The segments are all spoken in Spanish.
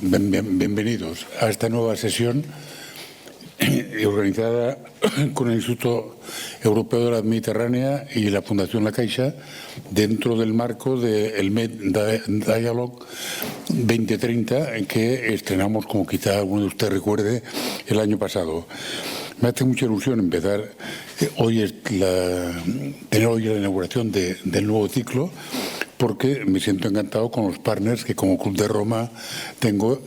Bienvenidos a esta nueva sesión organizada con el Instituto Europeo de la Mediterránea y la Fundación La Caixa dentro del marco del Med Dialogue 2030 que estrenamos, como quizá alguno de ustedes recuerde, el año pasado. Me hace mucha ilusión empezar tener hoy la inauguración del nuevo ciclo, porque me siento encantado con los partners que como Club de Roma tengo,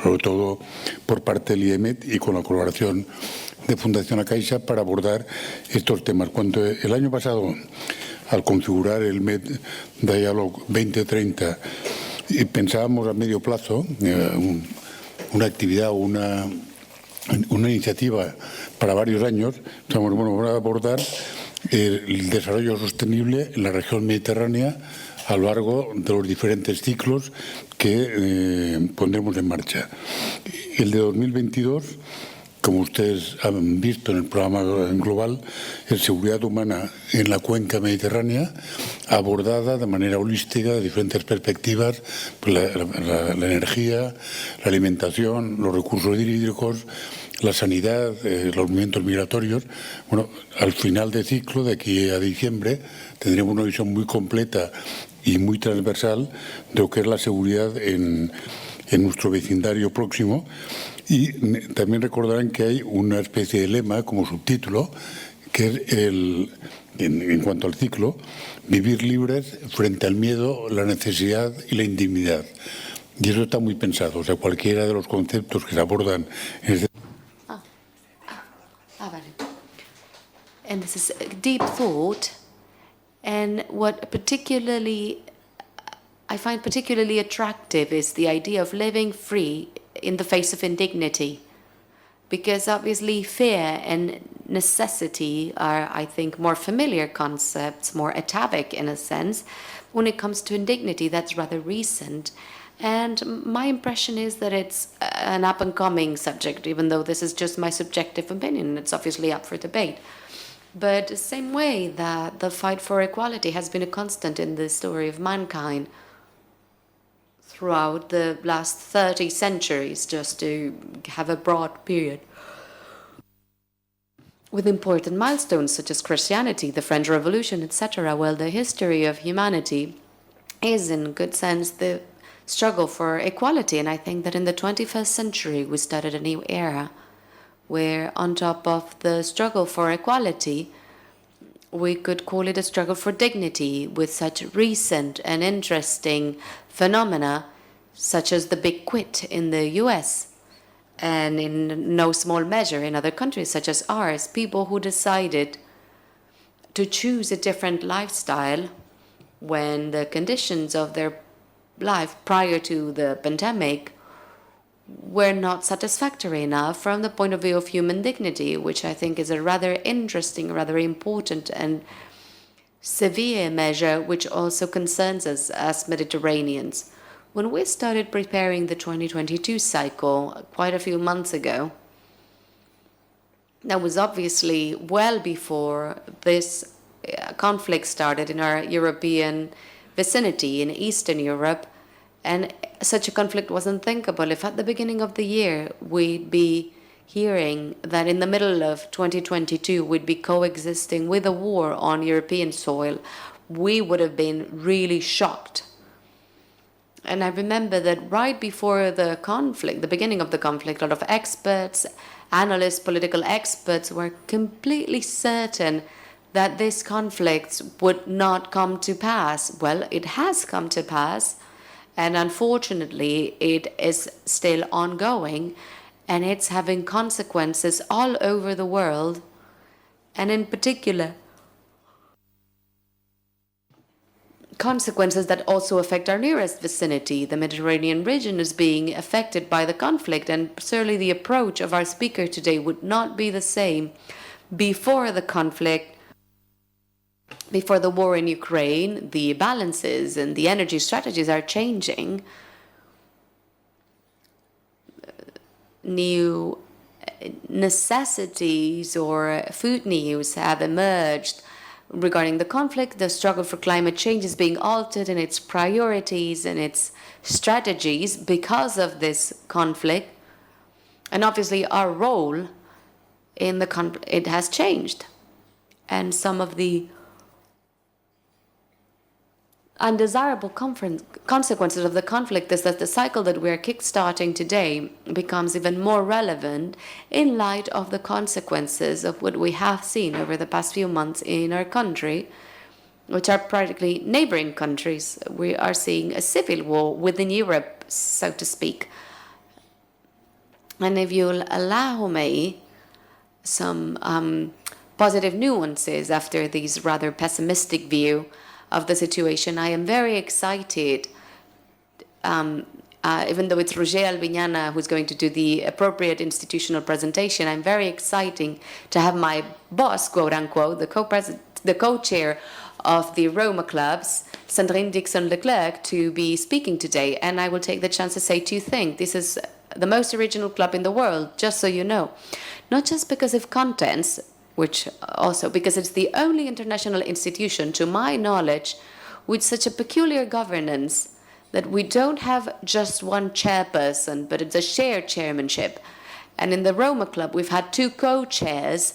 sobre todo por parte del IEMET y con la colaboración de Fundación La Caixa para abordar estos temas. Cuando el año pasado, al configurar el Med Dialogue 2030, pensábamos a medio plazo una actividad, una iniciativa para varios años, vamos a abordar el desarrollo sostenible en la región mediterránea a lo largo de los diferentes ciclos que pondremos en marcha. El de 2022, como ustedes han visto en el programa global, es seguridad humana en la cuenca mediterránea, abordada de manera holística, de diferentes perspectivas, pues la energía, la alimentación, los recursos hídricos, la sanidad, los movimientos migratorios. Bueno, al final de ciclo, de aquí a diciembre, tendremos una visión muy completa y muy transversal de lo que es la seguridad en nuestro vecindario próximo. Y también recordarán que hay una especie de lema como subtítulo, que es en cuanto al ciclo, vivir libres frente al miedo, la necesidad y la indignidad. Y eso está muy pensado, o sea, cualquiera de los conceptos que se abordan en este... Vale. And this is deep thought, and what I find particularly attractive is the idea of living free in the face of indignity, because obviously fear and necessity are, I think, more familiar concepts, more atavic in a sense. When it comes to indignity, that's rather recent. And my impression is that it's an up-and-coming subject, even though this is just my subjective opinion. It's obviously up for debate. But the same way that the fight for equality has been a constant in the story of mankind throughout the last 30 centuries, just to have a broad period, with important milestones such as Christianity, the French Revolution, etc. Well, the history of humanity is, in a good sense, the struggle for equality. And I think that in the 21st century, we started a new era where, on top of the struggle for equality, we could call it a struggle for dignity, with such recent and interesting phenomena such as the Big Quit in the US, and in no small measure in other countries such as ours, people who decided to choose a different lifestyle when the conditions of their life prior to the pandemic were not satisfactory enough from the point of view of human dignity, which I think is a rather interesting, rather important and severe measure, which also concerns us as Mediterraneans. When we started preparing the 2022 cycle quite a few months ago, that was obviously well before this conflict started in our European vicinity in Eastern Europe, and such a conflict wasn't thinkable if at the beginning of the year we'd be hearing that in the middle of 2022 we'd be coexisting with a war on European soil. We would have been really shocked. And I remember that right before the conflict, the beginning of the conflict, a lot of experts, analysts, political experts were completely certain that this conflict would not come to pass. Well, it has come to pass, and unfortunately it is still ongoing, and it's having consequences all over the world, and in particular consequences that also affect our nearest vicinity. The Mediterranean region is being affected by the conflict, and certainly the approach of our speaker today would not be the same before the conflict Before the war in Ukraine, the balances and the energy strategies are changing. New necessities or food needs have emerged regarding the conflict. The struggle for climate change is being altered in its priorities and its strategies because of this conflict. And obviously our role in the conflict, it has changed. And some of the undesirable consequences of the conflict is that the cycle that we are kickstarting today becomes even more relevant in light of the consequences of what we have seen over the past few months in our country, which are practically neighboring countries. We are seeing a civil war within Europe, so to speak. And if you'll allow me some positive nuances after this rather pessimistic view of the situation, I am very excited, even though it's Roger Albiñana who's going to do the appropriate institutional presentation. I'm very excited to have my boss, quote unquote, the co-chair of the Roma clubs, Sandrine Dixon-Leclerc, to be speaking today. And I will take the chance to say two things. This is the most original club in the world, just so you know. Not just because of contents, which also because it's the only international institution, to my knowledge, with such a peculiar governance that we don't have just one chairperson, but it's a shared chairmanship. And in the Roma Club, we've had two co-chairs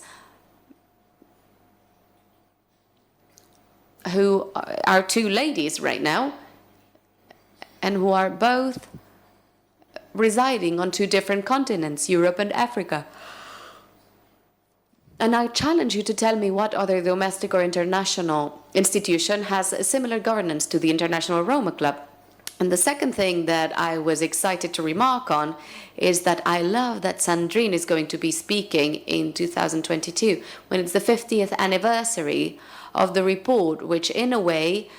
who are two ladies right now, and who are both residing on two different continents, Europe and Africa. And I challenge you to tell me what other domestic or international institution has a similar governance to the International Roma Club. And the second thing that I was excited to remark on is that I love that Sandrine is going to be speaking in 2022, when it's the 50th anniversary of the report, which in a way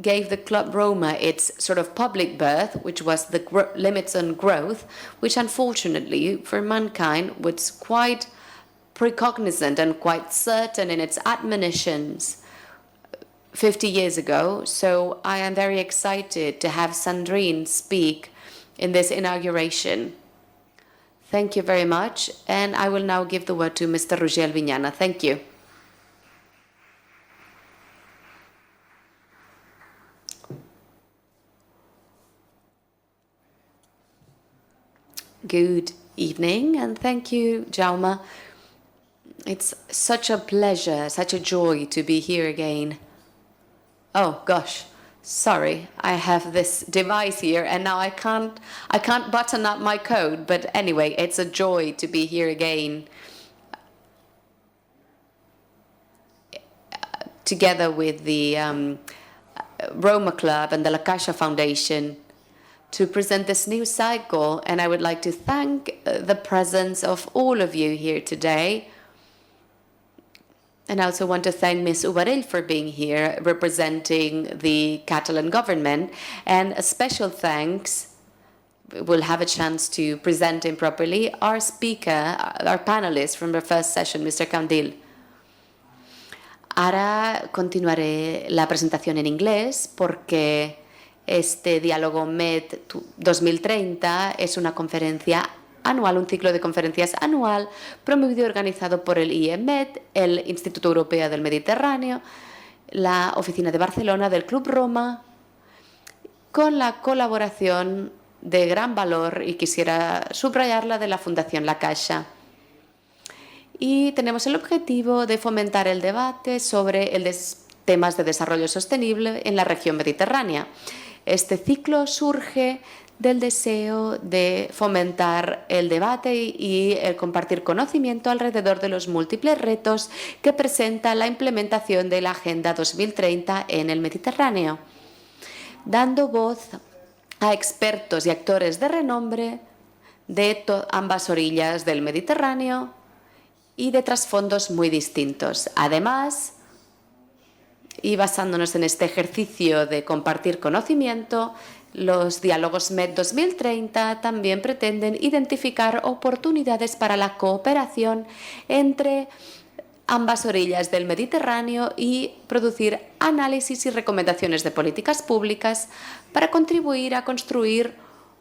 gave the Club Roma its sort of public birth, which was the limits on growth, which unfortunately for mankind was quite precognizant and quite certain in its admonitions 50 years ago. So I am very excited to have Sandrine speak in this inauguration. Thank you very much. And I will now give the word to Mr. Roger Albiñana. Thank you. Good evening, and thank you, Jaume. It's such a pleasure, such a joy to be here again. Oh gosh, sorry, I have this device here and now I can't button up my code, but anyway, it's a joy to be here again. Together with the Roma Club and the La Caixa Foundation to present this new cycle, and I would like to thank the presence of all of you here today. And I also want to thank Ms. Ubarell for being here, representing the Catalan government. And a special thanks, we'll have a chance to present him properly, our speaker, our panelist from the first session, Mr. Candil. Ahora continuaré la presentación en inglés porque este Diálogo MED 2030 es una conferencia anual, un ciclo de conferencias anual promovido y organizado por el IEMED, el Instituto Europeo del Mediterráneo, la Oficina de Barcelona del Club Roma, con la colaboración de gran valor, y quisiera subrayarla, de la Fundación La Caixa. Y tenemos el objetivo de fomentar el debate sobre temas de desarrollo sostenible en la región mediterránea. Este ciclo surge del deseo de fomentar el debate y el compartir conocimiento alrededor de los múltiples retos que presenta la implementación de la Agenda 2030 en el Mediterráneo, dando voz a expertos y actores de renombre de ambas orillas del Mediterráneo y de trasfondos muy distintos. Además, y basándonos en este ejercicio de compartir conocimiento, los diálogos MED 2030 también pretenden identificar oportunidades para la cooperación entre ambas orillas del Mediterráneo y producir análisis y recomendaciones de políticas públicas para contribuir a construir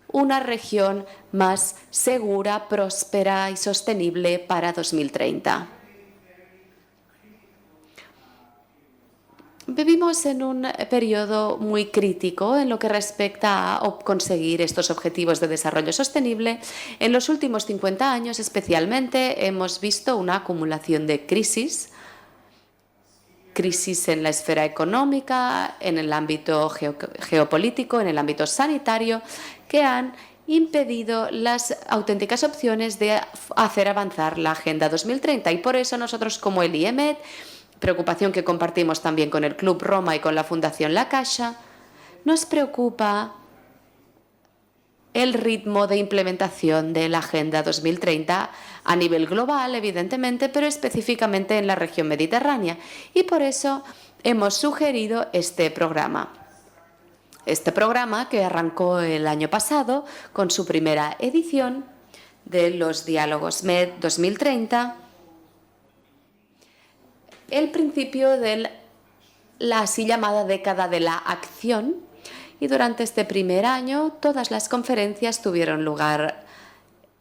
una región más segura, próspera y sostenible para 2030. Vivimos en un periodo muy crítico en lo que respecta a conseguir estos objetivos de desarrollo sostenible. En los últimos 50 años, especialmente, hemos visto una acumulación de crisis en la esfera económica, en el ámbito geopolítico, en el ámbito sanitario, que han impedido las auténticas opciones de hacer avanzar la Agenda 2030. Y por eso nosotros, como el IEMET, preocupación que compartimos también con el Club Roma y con la Fundación La Caixa, nos preocupa el ritmo de implementación de la Agenda 2030 a nivel global, evidentemente, pero específicamente en la región mediterránea. Y por eso hemos sugerido este programa. Este programa que arrancó el año pasado con su primera edición de los Diálogos MED 2030, el principio de la así llamada década de la acción, y durante este primer año todas las conferencias tuvieron lugar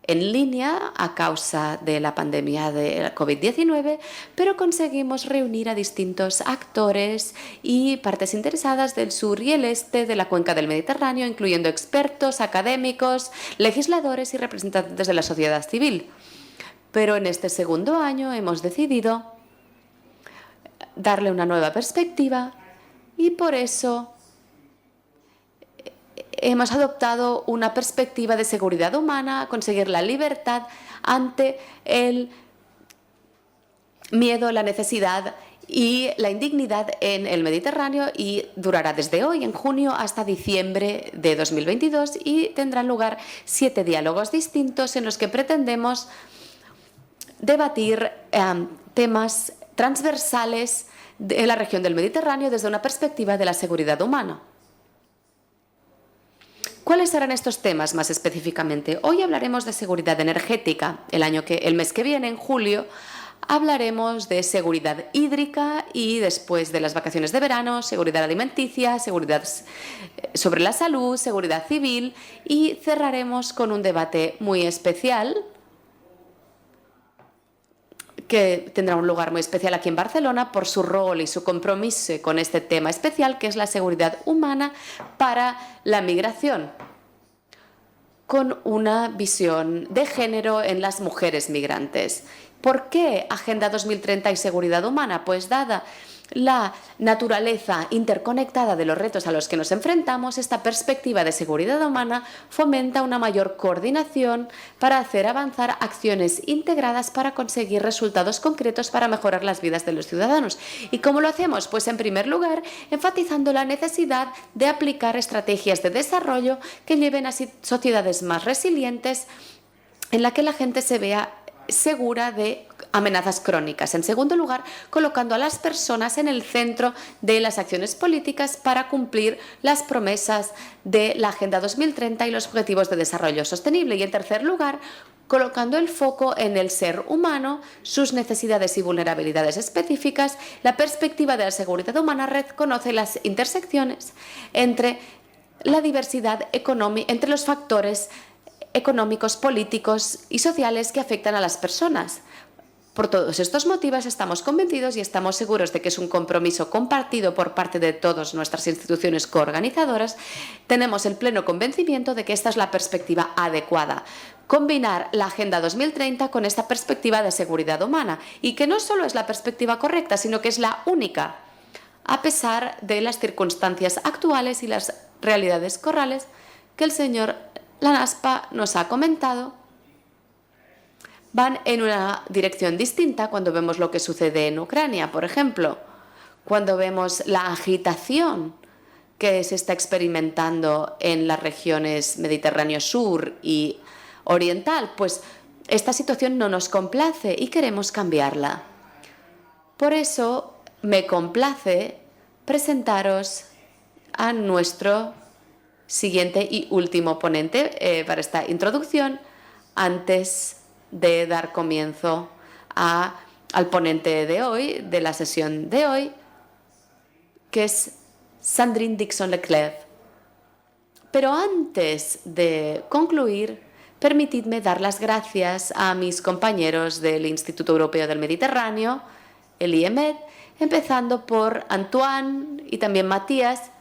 en línea a causa de la pandemia de COVID-19, pero conseguimos reunir a distintos actores y partes interesadas del sur y el este de la cuenca del Mediterráneo, incluyendo expertos, académicos, legisladores y representantes de la sociedad civil. Pero en este segundo año hemos decidido darle una nueva perspectiva y por eso hemos adoptado una perspectiva de seguridad humana, conseguir la libertad ante el miedo, la necesidad y la indignidad en el Mediterráneo, y durará desde hoy, en junio, hasta diciembre de 2022 y tendrán lugar 7 diálogos distintos en los que pretendemos debatir temas transversales de la región del Mediterráneo desde una perspectiva de la seguridad humana. ¿Cuáles serán estos temas más específicamente? Hoy hablaremos de seguridad energética. El mes que viene, en julio, hablaremos de seguridad hídrica y después de las vacaciones de verano, seguridad alimenticia, seguridad sobre la salud, seguridad civil, y cerraremos con un debate muy especial que tendrá un lugar muy especial aquí en Barcelona por su rol y su compromiso con este tema especial, que es la seguridad humana para la migración, con una visión de género en las mujeres migrantes. ¿Por qué Agenda 2030 y seguridad humana? Pues dada la naturaleza interconectada de los retos a los que nos enfrentamos, esta perspectiva de seguridad humana fomenta una mayor coordinación para hacer avanzar acciones integradas para conseguir resultados concretos para mejorar las vidas de los ciudadanos. ¿Y cómo lo hacemos? Pues en primer lugar, enfatizando la necesidad de aplicar estrategias de desarrollo que lleven a sociedades más resilientes, en la que la gente se vea segura de amenazas crónicas. En segundo lugar, colocando a las personas en el centro de las acciones políticas para cumplir las promesas de la Agenda 2030 y los Objetivos de Desarrollo Sostenible. Y en tercer lugar, colocando el foco en el ser humano, sus necesidades y vulnerabilidades específicas. La perspectiva de la seguridad humana reconoce las intersecciones entre la diversidad económica, entre los factores económicos, políticos y sociales que afectan a las personas. Por todos estos motivos estamos convencidos y estamos seguros de que es un compromiso compartido por parte de todas nuestras instituciones coorganizadoras. Tenemos el pleno convencimiento de que esta es la perspectiva adecuada. Combinar la Agenda 2030 con esta perspectiva de seguridad humana, y que no solo es la perspectiva correcta, sino que es la única, a pesar de las circunstancias actuales y las realidades corales que el señor Lanaspa nos ha comentado. Van en una dirección distinta cuando vemos lo que sucede en Ucrania, por ejemplo, cuando vemos la agitación que se está experimentando en las regiones Mediterráneo Sur y Oriental, pues esta situación no nos complace y queremos cambiarla. Por eso me complace presentaros a nuestro siguiente y último ponente para esta introducción, antes de dar comienzo a al ponente de hoy, de la sesión de hoy, que es Sandrine Dixon-Leclerc. Pero antes de concluir, permitidme dar las gracias a mis compañeros del Instituto Europeo del Mediterráneo, el IEMED, empezando por Antoine y también Matías,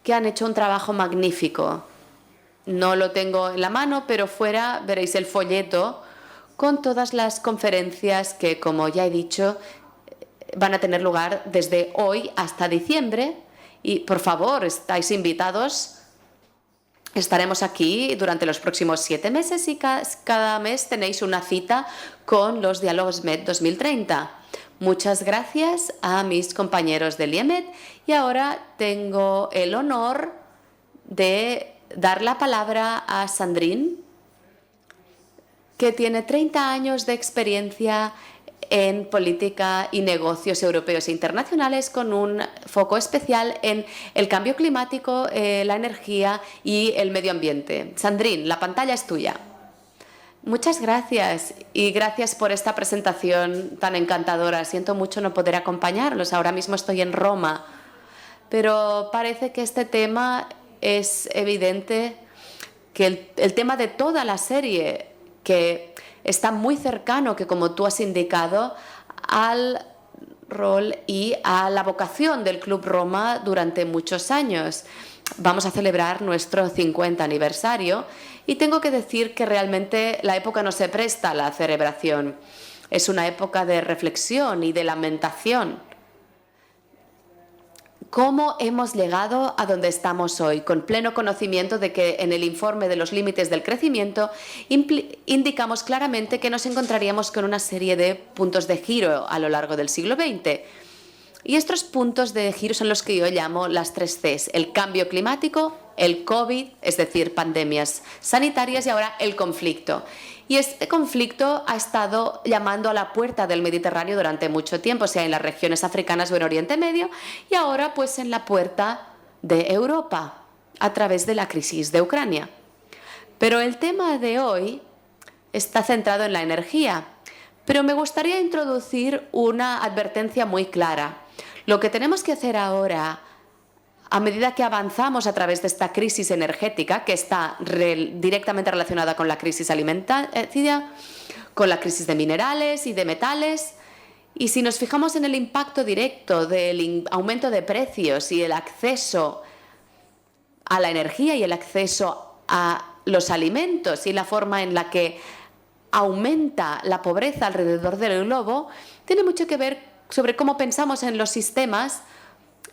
que han hecho un trabajo magnífico. No lo tengo en la mano, pero fuera veréis el folleto con todas las conferencias que, como ya he dicho, van a tener lugar desde hoy hasta diciembre. Y, por favor, estáis invitados. Estaremos aquí durante los próximos 7 meses y cada mes tenéis una cita con los Diálogos MED 2030. Muchas gracias a mis compañeros del IEMED y ahora tengo el honor de dar la palabra a Sandrine, que tiene 30 años de experiencia en política y negocios europeos e internacionales, con un foco especial en el cambio climático, la energía y el medio ambiente. Sandrine, la pantalla es tuya. Muchas gracias y gracias por esta presentación tan encantadora. Siento mucho no poder acompañarlos. Ahora mismo estoy en Roma, pero parece que este tema es evidente, que el tema de toda la serie, que está muy cercano, que como tú has indicado, al rol y a la vocación del Club Roma durante muchos años. Vamos a celebrar nuestro 50 aniversario y tengo que decir que realmente la época no se presta a la celebración. Es una época de reflexión y de lamentación. ¿Cómo hemos llegado a donde estamos hoy? Con pleno conocimiento de que en el informe de los límites del crecimiento indicamos claramente que nos encontraríamos con una serie de puntos de giro a lo largo del siglo XX. Y estos puntos de giro son los que yo llamo las 3 Cs: el cambio climático, el COVID, es decir, pandemias sanitarias, y ahora el conflicto. Y este conflicto ha estado llamando a la puerta del Mediterráneo durante mucho tiempo, sea en las regiones africanas o en Oriente Medio, y ahora pues en la puerta de Europa, a través de la crisis de Ucrania. Pero el tema de hoy está centrado en la energía, pero me gustaría introducir una advertencia muy clara. Lo que tenemos que hacer ahora, a medida que avanzamos a través de esta crisis energética, que está directamente relacionada con la crisis alimentaria, con la crisis de minerales y de metales, y si nos fijamos en el impacto directo del aumento de precios y el acceso a la energía y el acceso a los alimentos y la forma en la que aumenta la pobreza alrededor del globo, tiene mucho que ver sobre cómo pensamos en los sistemas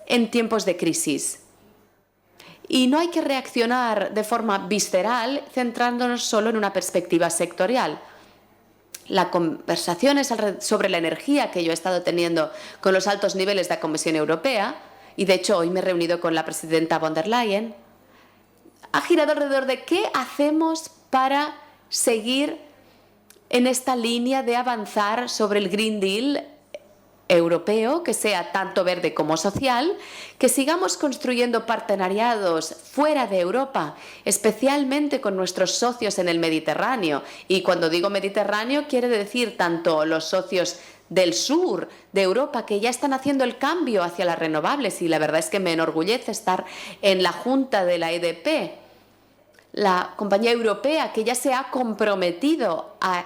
en tiempos de crisis. Y no hay que reaccionar de forma visceral centrándonos solo en una perspectiva sectorial. Las conversaciones sobre la energía que yo he estado teniendo con los altos niveles de la Comisión Europea, y de hecho hoy me he reunido con la presidenta von der Leyen, ha girado alrededor de qué hacemos para seguir en esta línea de avanzar sobre el Green Deal europeo, que sea tanto verde como social, que sigamos construyendo partenariados fuera de Europa, especialmente con nuestros socios en el Mediterráneo. Y cuando digo Mediterráneo, quiere decir tanto los socios del sur de Europa, que ya están haciendo el cambio hacia las renovables, y la verdad es que me enorgullece estar en la junta de la EDP, la compañía europea que ya se ha comprometido a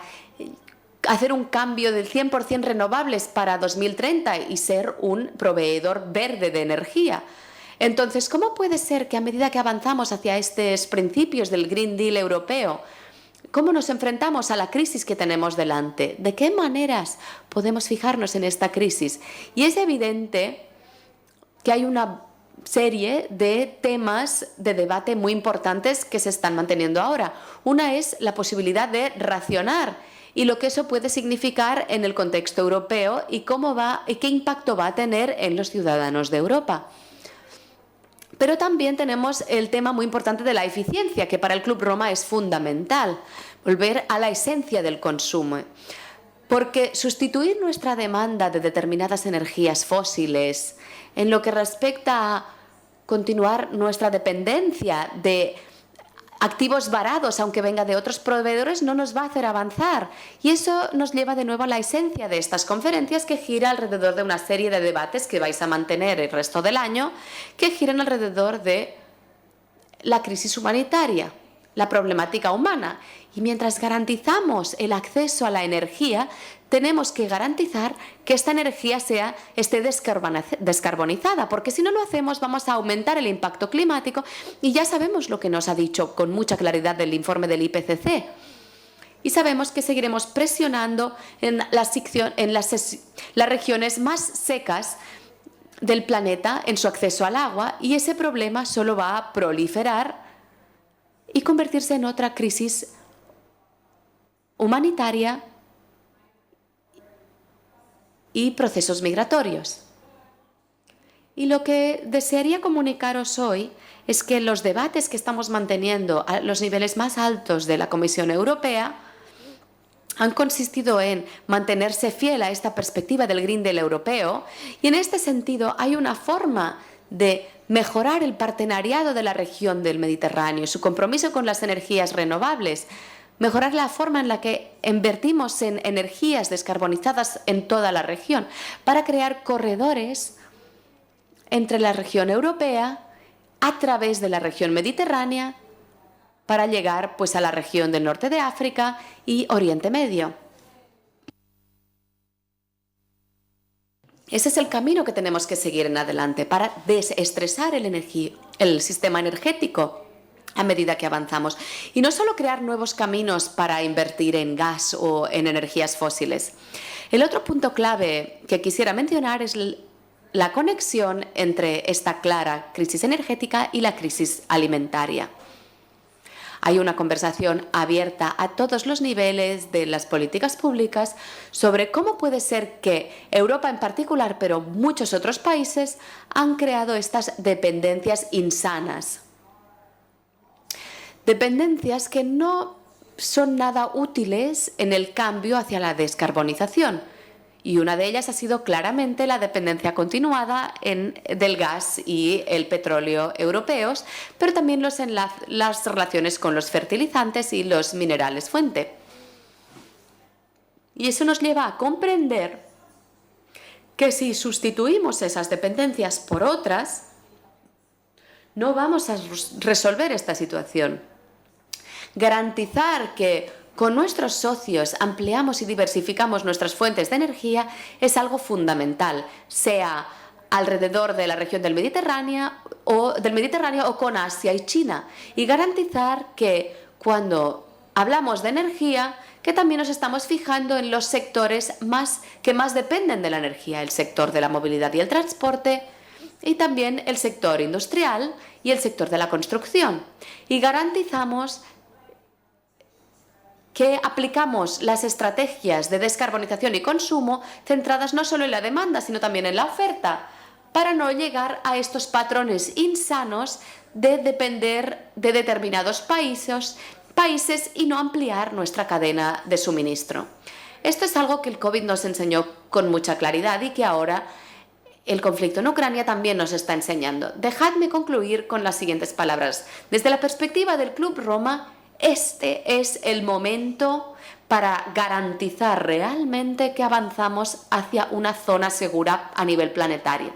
hacer un cambio del 100% renovables para 2030 y ser un proveedor verde de energía. Entonces, ¿cómo puede ser que a medida que avanzamos hacia estos principios del Green Deal europeo, cómo nos enfrentamos a la crisis que tenemos delante? ¿De qué maneras podemos fijarnos en esta crisis? Y es evidente que hay una serie de temas de debate muy importantes que se están manteniendo ahora. Una es la posibilidad de racionar y lo que eso puede significar en el contexto europeo y qué impacto va a tener en los ciudadanos de Europa. Pero también tenemos el tema muy importante de la eficiencia, que para el Club Roma es fundamental, volver a la esencia del consumo. Porque sustituir nuestra demanda de determinadas energías fósiles en lo que respecta a continuar nuestra dependencia de activos varados, aunque venga de otros proveedores, no nos va a hacer avanzar. Y eso nos lleva de nuevo a la esencia de estas conferencias, que gira alrededor de una serie de debates que vais a mantener el resto del año, que giran alrededor de la crisis humanitaria, la problemática humana. Y mientras garantizamos el acceso a la energía, tenemos que garantizar que esta energía esté descarbonizada, porque si no lo hacemos vamos a aumentar el impacto climático, y ya sabemos lo que nos ha dicho con mucha claridad el informe del IPCC. Y sabemos que seguiremos presionando en las regiones más secas del planeta en su acceso al agua, y ese problema solo va a proliferar y convertirse en otra crisis humanitaria y procesos migratorios. Y lo que desearía comunicaros hoy es que los debates que estamos manteniendo a los niveles más altos de la Comisión Europea han consistido en mantenerse fiel a esta perspectiva del Green Deal europeo, y en este sentido hay una forma de mejorar el partenariado de la región del Mediterráneo, su compromiso con las energías renovables, mejorar la forma en la que invertimos en energías descarbonizadas en toda la región, para crear corredores entre la región europea a través de la región mediterránea, para llegar pues a la región del norte de África y Oriente Medio. Ese es el camino que tenemos que seguir en adelante para desestresar el sistema energético a medida que avanzamos. Y no solo crear nuevos caminos para invertir en gas o en energías fósiles. El otro punto clave que quisiera mencionar es la conexión entre esta clara crisis energética y la crisis alimentaria. Hay una conversación abierta a todos los niveles de las políticas públicas sobre cómo puede ser que Europa en particular, pero muchos otros países, han creado estas dependencias insanas. Dependencias que no son nada útiles en el cambio hacia la descarbonización. Y una de ellas ha sido claramente la dependencia continuada del gas y el petróleo europeos, pero también las relaciones con los fertilizantes y los minerales fuente. Y eso nos lleva a comprender que si sustituimos esas dependencias por otras, no vamos a resolver esta situación. Garantizar que con nuestros socios ampliamos y diversificamos nuestras fuentes de energía es algo fundamental, sea alrededor de la región del Mediterráneo o con Asia y China, y garantizar que cuando hablamos de energía, que también nos estamos fijando en los sectores que más dependen de la energía, el sector de la movilidad y el transporte, y también el sector industrial y el sector de la construcción, y garantizamos que aplicamos las estrategias de descarbonización y consumo centradas no solo en la demanda, sino también en la oferta, para no llegar a estos patrones insanos de depender de determinados países y no ampliar nuestra cadena de suministro. Esto es algo que el COVID nos enseñó con mucha claridad y que ahora el conflicto en Ucrania también nos está enseñando. Dejadme concluir con las siguientes palabras. Desde la perspectiva del Club Roma, este es el momento para garantizar realmente que avanzamos hacia una zona segura a nivel planetario.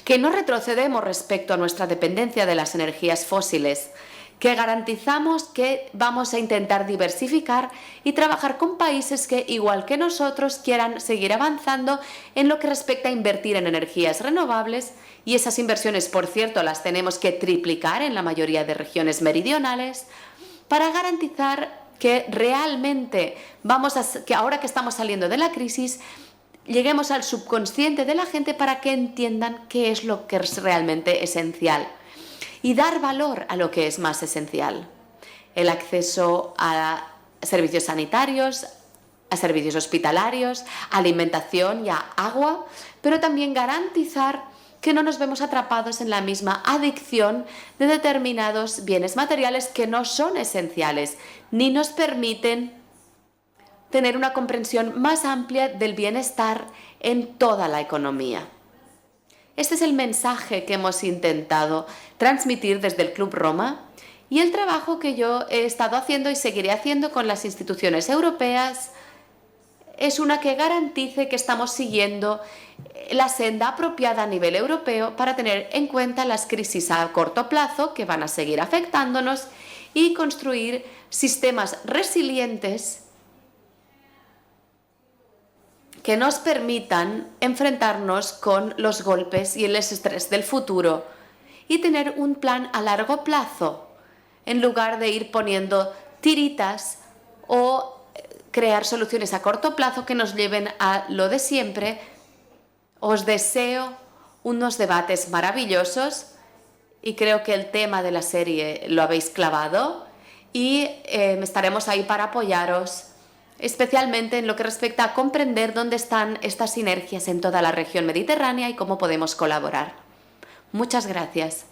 Que no retrocedemos respecto a nuestra dependencia de las energías fósiles. Que garantizamos que vamos a intentar diversificar y trabajar con países que, igual que nosotros, quieran seguir avanzando en lo que respecta a invertir en energías renovables. Y esas inversiones, por cierto, las tenemos que triplicar en la mayoría de regiones meridionales, para garantizar que realmente que ahora que estamos saliendo de la crisis, lleguemos al subconsciente de la gente para que entiendan qué es lo que es realmente esencial y dar valor a lo que es más esencial. El acceso a servicios sanitarios, a servicios hospitalarios, a alimentación y a agua, pero también garantizar que no nos vemos atrapados en la misma adicción de determinados bienes materiales que no son esenciales, ni nos permiten tener una comprensión más amplia del bienestar en toda la economía. Este es el mensaje que hemos intentado transmitir desde el Club Roma, Y el trabajo que yo he estado haciendo y seguiré haciendo con las instituciones europeas es una que garantice que estamos siguiendo la senda apropiada a nivel europeo para tener en cuenta las crisis a corto plazo que van a seguir afectándonos y construir sistemas resilientes que nos permitan enfrentarnos con los golpes y el estrés del futuro y tener un plan a largo plazo en lugar de ir poniendo tiritas o crear soluciones a corto plazo que nos lleven a lo de siempre. Os deseo unos debates maravillosos y creo que el tema de la serie lo habéis clavado y estaremos ahí para apoyaros, especialmente en lo que respecta a comprender dónde están estas sinergias en toda la región mediterránea y cómo podemos colaborar. Muchas gracias.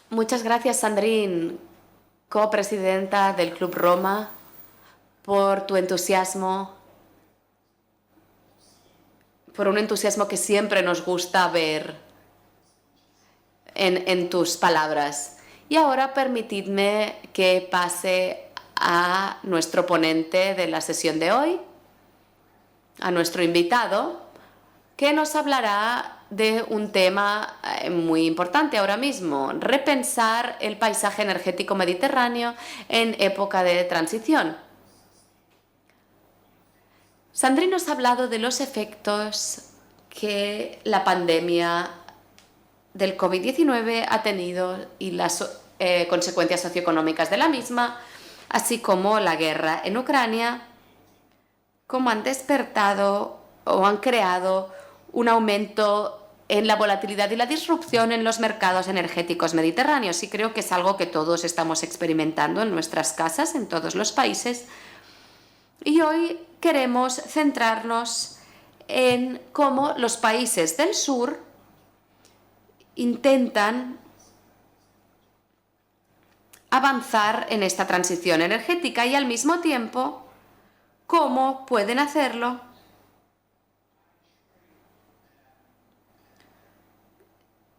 Muchas gracias, Sandrine, copresidenta del Club Roma, por tu entusiasmo, por un entusiasmo que siempre nos gusta ver en tus palabras. Y ahora permitidme que pase a nuestro ponente de la sesión de hoy, a nuestro invitado, que nos hablará de un tema muy importante ahora mismo: repensar el paisaje energético mediterráneo en época de transición. Sandrine nos ha hablado de los efectos que la pandemia del COVID-19 ha tenido y las consecuencias socioeconómicas de la misma, así como la guerra en Ucrania, cómo han despertado o han creado un aumento en la volatilidad y la disrupción en los mercados energéticos mediterráneos. Y creo que es algo que todos estamos experimentando en nuestras casas, en todos los países. Y hoy queremos centrarnos en cómo los países del sur intentan avanzar en esta transición energética y al mismo tiempo cómo pueden hacerlo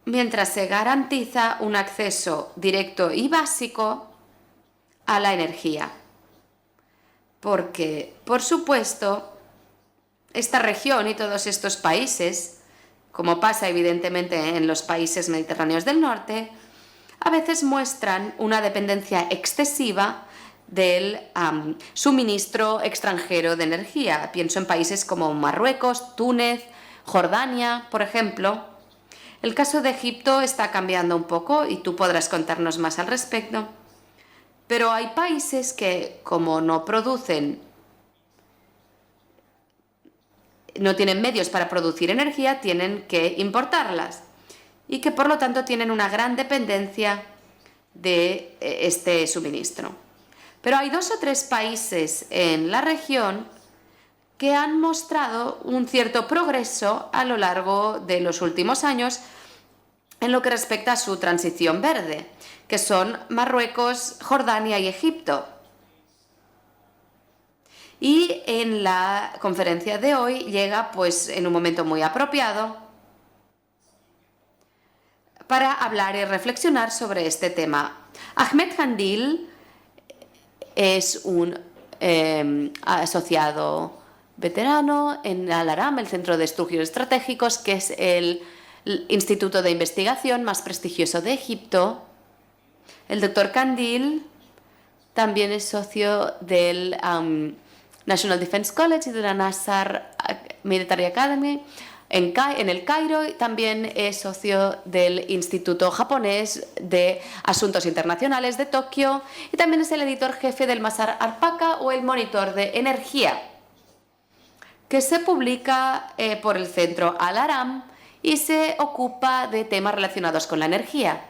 mientras se garantiza un acceso directo y básico a la energía. Porque, por supuesto, esta región y todos estos países, como pasa evidentemente en los países mediterráneos del norte, a veces muestran una dependencia excesiva del suministro extranjero de energía. Pienso en países como Marruecos, Túnez, Jordania, por ejemplo. El caso de Egipto está cambiando un poco y tú podrás contarnos más al respecto. Pero hay países que, como no tienen medios para producir energía, tienen que importarlas y que por lo tanto tienen una gran dependencia de este suministro. Pero hay 2 o 3 países en la región que han mostrado un cierto progreso a lo largo de los últimos años en lo que respecta a su transición verde, que son Marruecos, Jordania y Egipto. Y en la conferencia de hoy llega pues en un momento muy apropiado para hablar y reflexionar sobre este tema. Ahmed Handil es un asociado veterano en Al-Aram, el Centro de Estudios Estratégicos, que es el instituto de investigación más prestigioso de Egipto. El doctor Kandil también es socio del National Defense College y de la Nasser Military Academy en el Cairo, y también es socio del Instituto Japonés de Asuntos Internacionales de Tokio, y también es el editor jefe del Masar Arpaka o el Monitor de Energía, que se publica por el Centro Al-Aram y se ocupa de temas relacionados con la energía.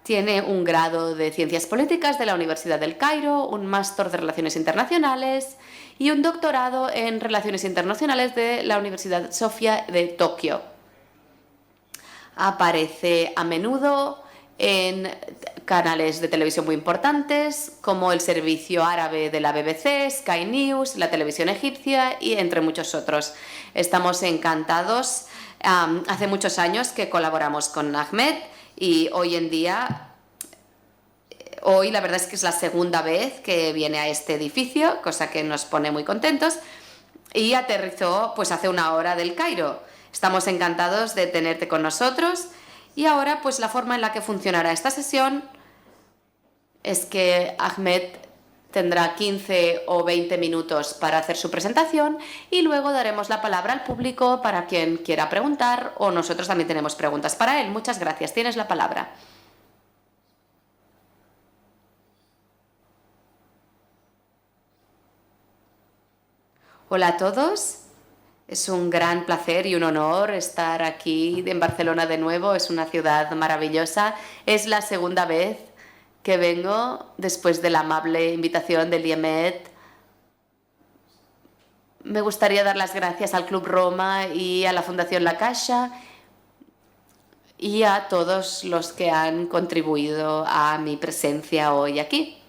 Tiene un grado de Ciencias Políticas de la Universidad del Cairo, un máster de Relaciones Internacionales y un doctorado en Relaciones Internacionales de la Universidad Sofia de Tokio. Aparece a menudo en canales de televisión muy importantes, como el servicio árabe de la BBC, Sky News, la televisión egipcia y entre muchos otros. Estamos encantados. Hace muchos años que colaboramos con Ahmed y hoy en día, la verdad es que es la segunda vez que viene a este edificio, cosa que nos pone muy contentos, y aterrizó pues hace una hora del Cairo. Estamos encantados de tenerte con nosotros y ahora pues la forma en la que funcionará esta sesión es que Ahmed tendrá 15 o 20 minutos para hacer su presentación y luego daremos la palabra al público para quien quiera preguntar o nosotros también tenemos preguntas para él. Muchas gracias. Tienes la palabra. Hola a todos. Es un gran placer y un honor estar aquí en Barcelona de nuevo. Es una ciudad maravillosa. Es la segunda vez que vengo después de la amable invitación del IEMET. Me gustaría dar las gracias al Club Roma y a la Fundación La Caixa y a todos los que han contribuido a mi presencia hoy aquí.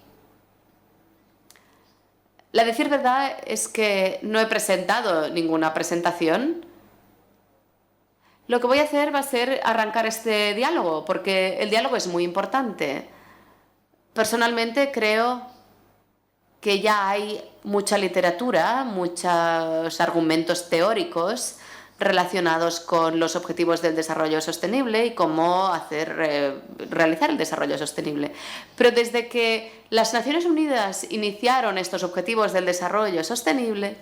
La decir verdad es que no he presentado ninguna presentación. Lo que voy a hacer va a ser arrancar este diálogo, porque el diálogo es muy importante. Personalmente creo que ya hay mucha literatura, muchos argumentos teóricos relacionados con los objetivos del desarrollo sostenible y cómo realizar el desarrollo sostenible. Pero desde que las Naciones Unidas iniciaron estos objetivos del desarrollo sostenible,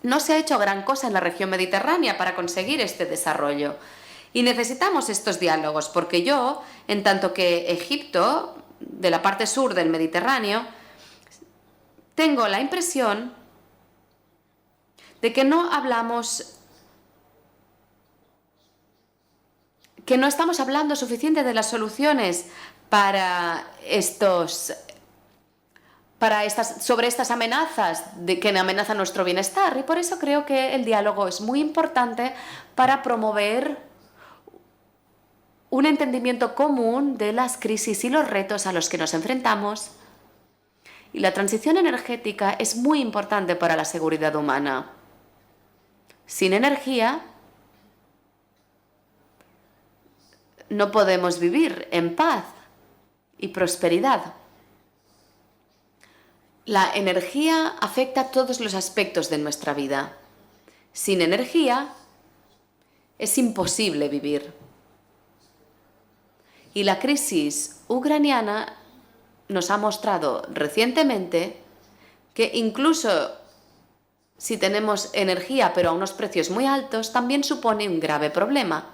no se ha hecho gran cosa en la región mediterránea para conseguir este desarrollo. Y necesitamos estos diálogos, porque yo, en tanto que Egipto, de la parte sur del Mediterráneo, tengo la impresión de que no estamos hablando suficiente de las soluciones sobre estas amenazas que amenazan nuestro bienestar. Y por eso creo que el diálogo es muy importante para promover un entendimiento común de las crisis y los retos a los que nos enfrentamos. Y la transición energética es muy importante para la seguridad humana. Sin energía no podemos vivir en paz y prosperidad. La energía afecta a todos los aspectos de nuestra vida. Sin energía es imposible vivir. Y la crisis ucraniana nos ha mostrado recientemente que incluso si tenemos energía pero a unos precios muy altos, también supone un grave problema.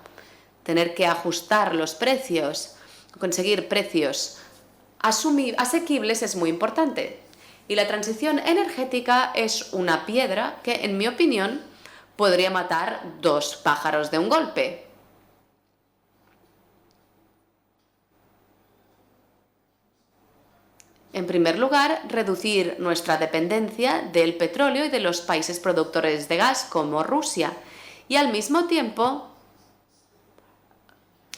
Tener que ajustar los precios, conseguir precios asequibles es muy importante. Y la transición energética es una piedra que, en mi opinión, podría matar 2 pájaros de un golpe. En primer lugar, reducir nuestra dependencia del petróleo y de los países productores de gas como Rusia. Y al mismo tiempo,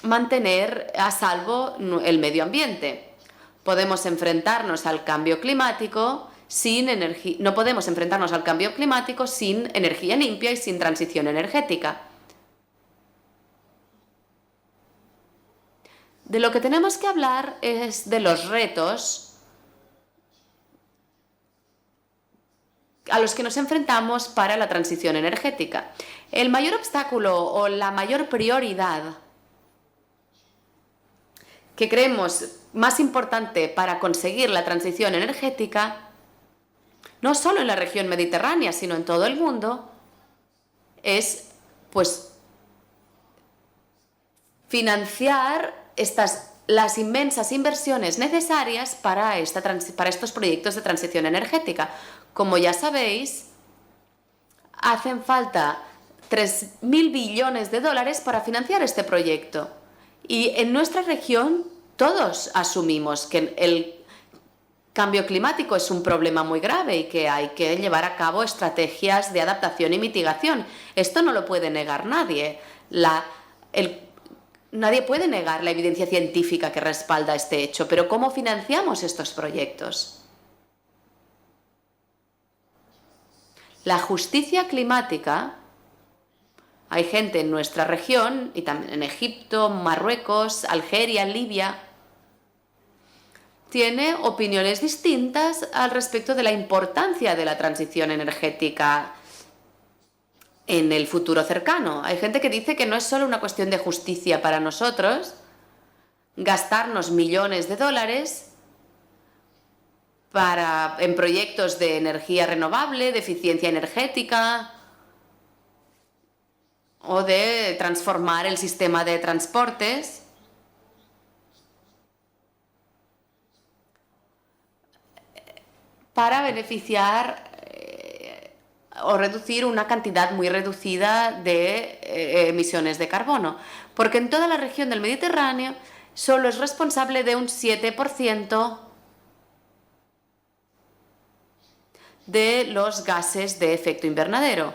mantener a salvo el medio ambiente. Podemos enfrentarnos al cambio climático no podemos enfrentarnos al cambio climático sin energía limpia y sin transición energética. De lo que tenemos que hablar es de los retos a los que nos enfrentamos para la transición energética. El mayor obstáculo o la mayor prioridad que creemos más importante para conseguir la transición energética, no solo en la región mediterránea, sino en todo el mundo, es financiar las inmensas inversiones necesarias para estos proyectos de transición energética. Como ya sabéis, hacen falta 3.000 billones de dólares para financiar este proyecto. Y en nuestra región todos asumimos que el cambio climático es un problema muy grave y que hay que llevar a cabo estrategias de adaptación y mitigación. Esto no lo puede negar nadie. Nadie puede negar la evidencia científica que respalda este hecho, pero ¿cómo financiamos estos proyectos? La justicia climática, hay gente en nuestra región, y también en Egipto, Marruecos, Algeria, Libia, tiene opiniones distintas al respecto de la importancia de la transición energética en el futuro cercano. Hay gente que dice que no es solo una cuestión de justicia para nosotros gastarnos millones de dólares en proyectos de energía renovable, de eficiencia energética o de transformar el sistema de transportes para beneficiar o reducir una cantidad muy reducida de emisiones de carbono. Porque en toda la región del Mediterráneo solo es responsable de un 7% de los gases de efecto invernadero.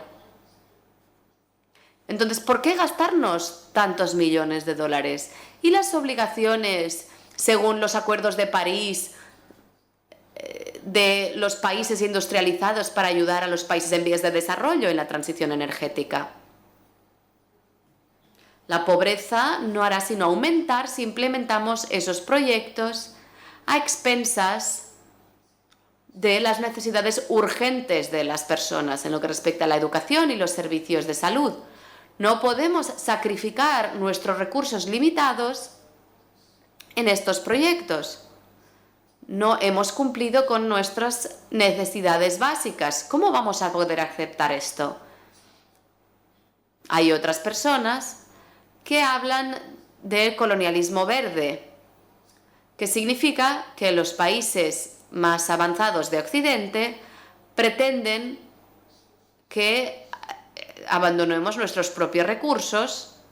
Entonces, ¿por qué gastarnos tantos millones de dólares? Y las obligaciones, según los acuerdos de París, de los países industrializados para ayudar a los países en vías de desarrollo en la transición energética. La pobreza no hará sino aumentar si implementamos esos proyectos a expensas de las necesidades urgentes de las personas en lo que respecta a la educación y los servicios de salud. No podemos sacrificar nuestros recursos limitados en estos proyectos. No hemos cumplido con nuestras necesidades básicas. ¿Cómo vamos a poder aceptar esto? Hay otras personas que hablan del colonialismo verde, que significa que los países más avanzados de Occidente pretenden que abandonemos nuestros propios recursos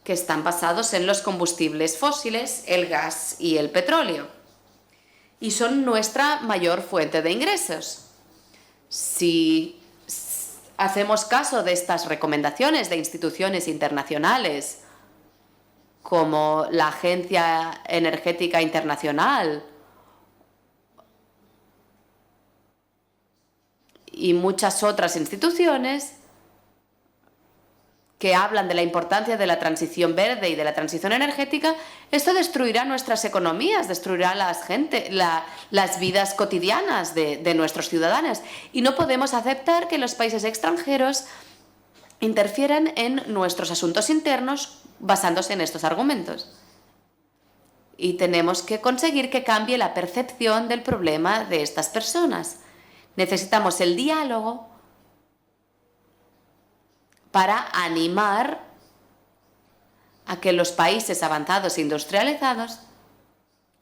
que están basados en los combustibles fósiles, el gas y el petróleo. Y son nuestra mayor fuente de ingresos. Si hacemos caso de estas recomendaciones de instituciones internacionales, como la Agencia Energética Internacional y muchas otras instituciones que hablan de la importancia de la transición verde y de la transición energética, esto destruirá nuestras economías, destruirá las vidas cotidianas de nuestros ciudadanos. Y no podemos aceptar que los países extranjeros interfieran en nuestros asuntos internos basándose en estos argumentos. Y tenemos que conseguir que cambie la percepción del problema de estas personas. Necesitamos el diálogo para animar a que los países avanzados e industrializados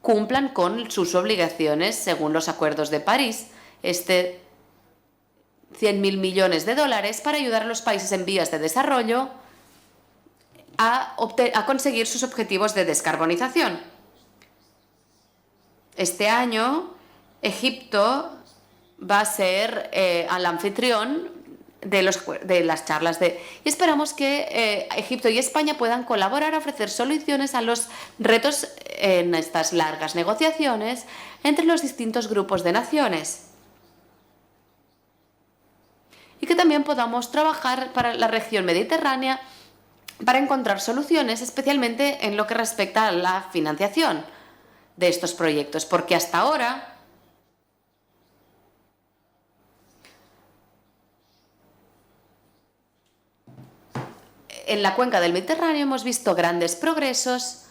cumplan con sus obligaciones según los acuerdos de París, 100.000 millones de dólares para ayudar a los países en vías de desarrollo a conseguir sus objetivos de descarbonización. Este año, Egipto va a ser el anfitrión de las charlas y esperamos que Egipto y España puedan colaborar a ofrecer soluciones a los retos en estas largas negociaciones entre los distintos grupos de naciones. Y que también podamos trabajar para la región mediterránea para encontrar soluciones, especialmente en lo que respecta a la financiación de estos proyectos, porque hasta ahora en la cuenca del Mediterráneo hemos visto grandes progresos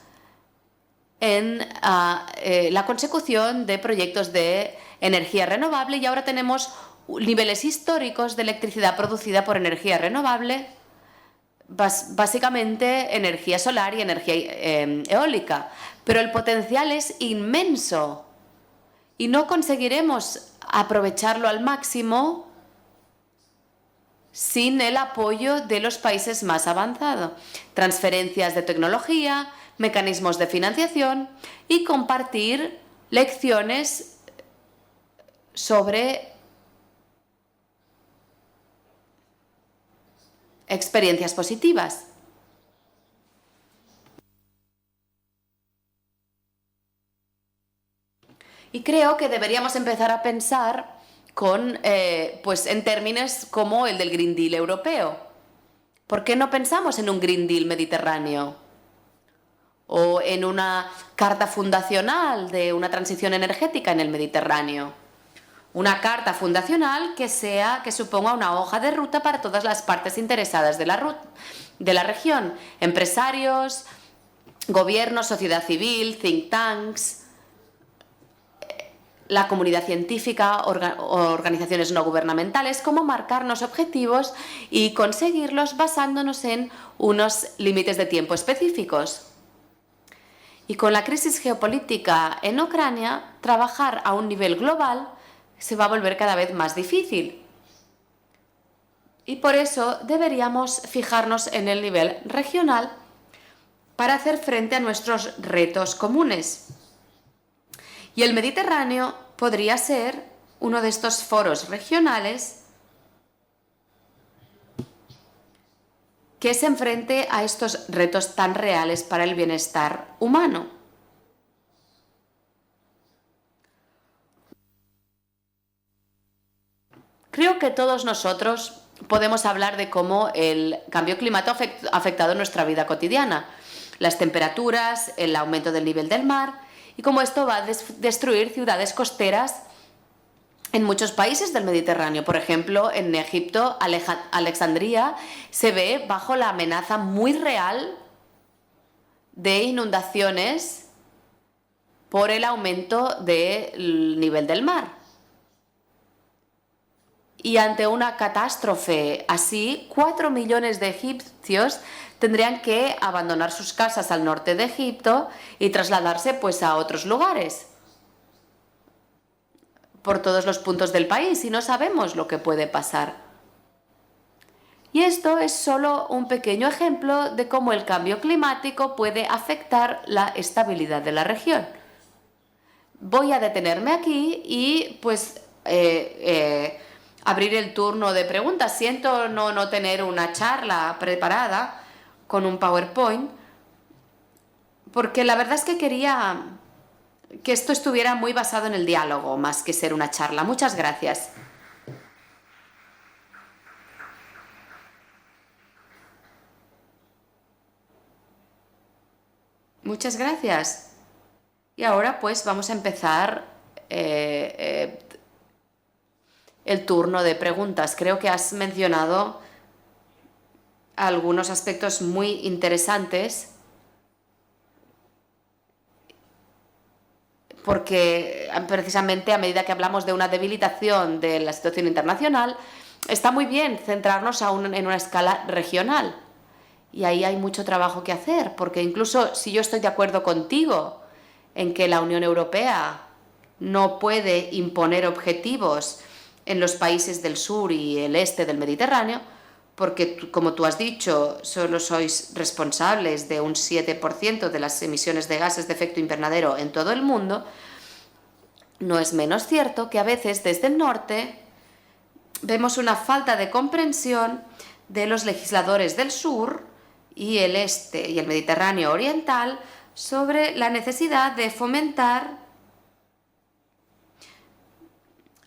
en la consecución de proyectos de energía renovable y ahora tenemos niveles históricos de electricidad producida por energía renovable, básicamente energía solar y energía eólica. Pero el potencial es inmenso y no conseguiremos aprovecharlo al máximo sin el apoyo de los países más avanzados. Transferencias de tecnología, mecanismos de financiación y compartir lecciones sobre experiencias positivas. Y creo que deberíamos empezar a pensar pues en términos como el del Green Deal europeo. ¿Por qué no pensamos en un Green Deal mediterráneo? O en una carta fundacional de una transición energética en el Mediterráneo. Una carta fundacional que suponga una hoja de ruta para todas las partes interesadas de la región: empresarios, gobiernos, sociedad civil, think tanks, la comunidad científica, organizaciones no gubernamentales. Cómo marcarnos objetivos y conseguirlos basándonos en unos límites de tiempo específicos. Y con la crisis geopolítica en Ucrania, trabajar a un nivel global se va a volver cada vez más difícil. Y por eso deberíamos fijarnos en el nivel regional para hacer frente a nuestros retos comunes. Y el Mediterráneo podría ser uno de estos foros regionales que se enfrente a estos retos tan reales para el bienestar humano. Creo que todos nosotros podemos hablar de cómo el cambio climático ha afectado nuestra vida cotidiana, las temperaturas, el aumento del nivel del mar, y cómo esto va a destruir ciudades costeras en muchos países del Mediterráneo. Por ejemplo, en Egipto, Alejandría se ve bajo la amenaza muy real de inundaciones por el aumento del nivel del mar. Y ante una catástrofe así, 4 millones de egipcios tendrían que abandonar sus casas al norte de Egipto y trasladarse pues a otros lugares por todos los puntos del país, y no sabemos lo que puede pasar. Y esto es solo un pequeño ejemplo de cómo el cambio climático puede afectar la estabilidad de la región. Voy a detenerme aquí y pues abrir el turno de preguntas. Siento no tener una charla preparada con un PowerPoint, porque la verdad es que quería que esto estuviera muy basado en el diálogo más que ser una charla. Muchas gracias. Muchas gracias. Y ahora pues vamos a empezar el turno de preguntas. Creo que has mencionado algunos aspectos muy interesantes, porque precisamente a medida que hablamos de una debilitación de la situación internacional, está muy bien centrarnos aún en una escala regional. Y ahí hay mucho trabajo que hacer, porque incluso si yo estoy de acuerdo contigo en que la Unión Europea no puede imponer objetivos en los países del sur y el este del Mediterráneo, porque, como tú has dicho, solo sois responsables de un 7% de las emisiones de gases de efecto invernadero en todo el mundo, no es menos cierto que a veces desde el norte vemos una falta de comprensión de los legisladores del sur y el este y el Mediterráneo oriental sobre la necesidad de fomentar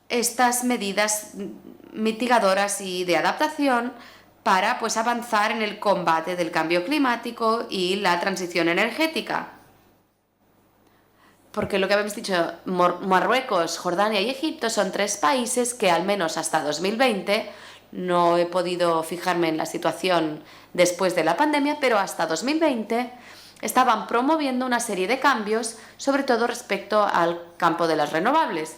estas medidas mitigadoras y de adaptación para pues avanzar en el combate del cambio climático y la transición energética. Porque lo que habéis dicho, Marruecos, Jordania y Egipto son 3 países que al menos hasta 2020, no he podido fijarme en la situación después de la pandemia, pero hasta 2020 estaban promoviendo una serie de cambios, sobre todo respecto al campo de las renovables.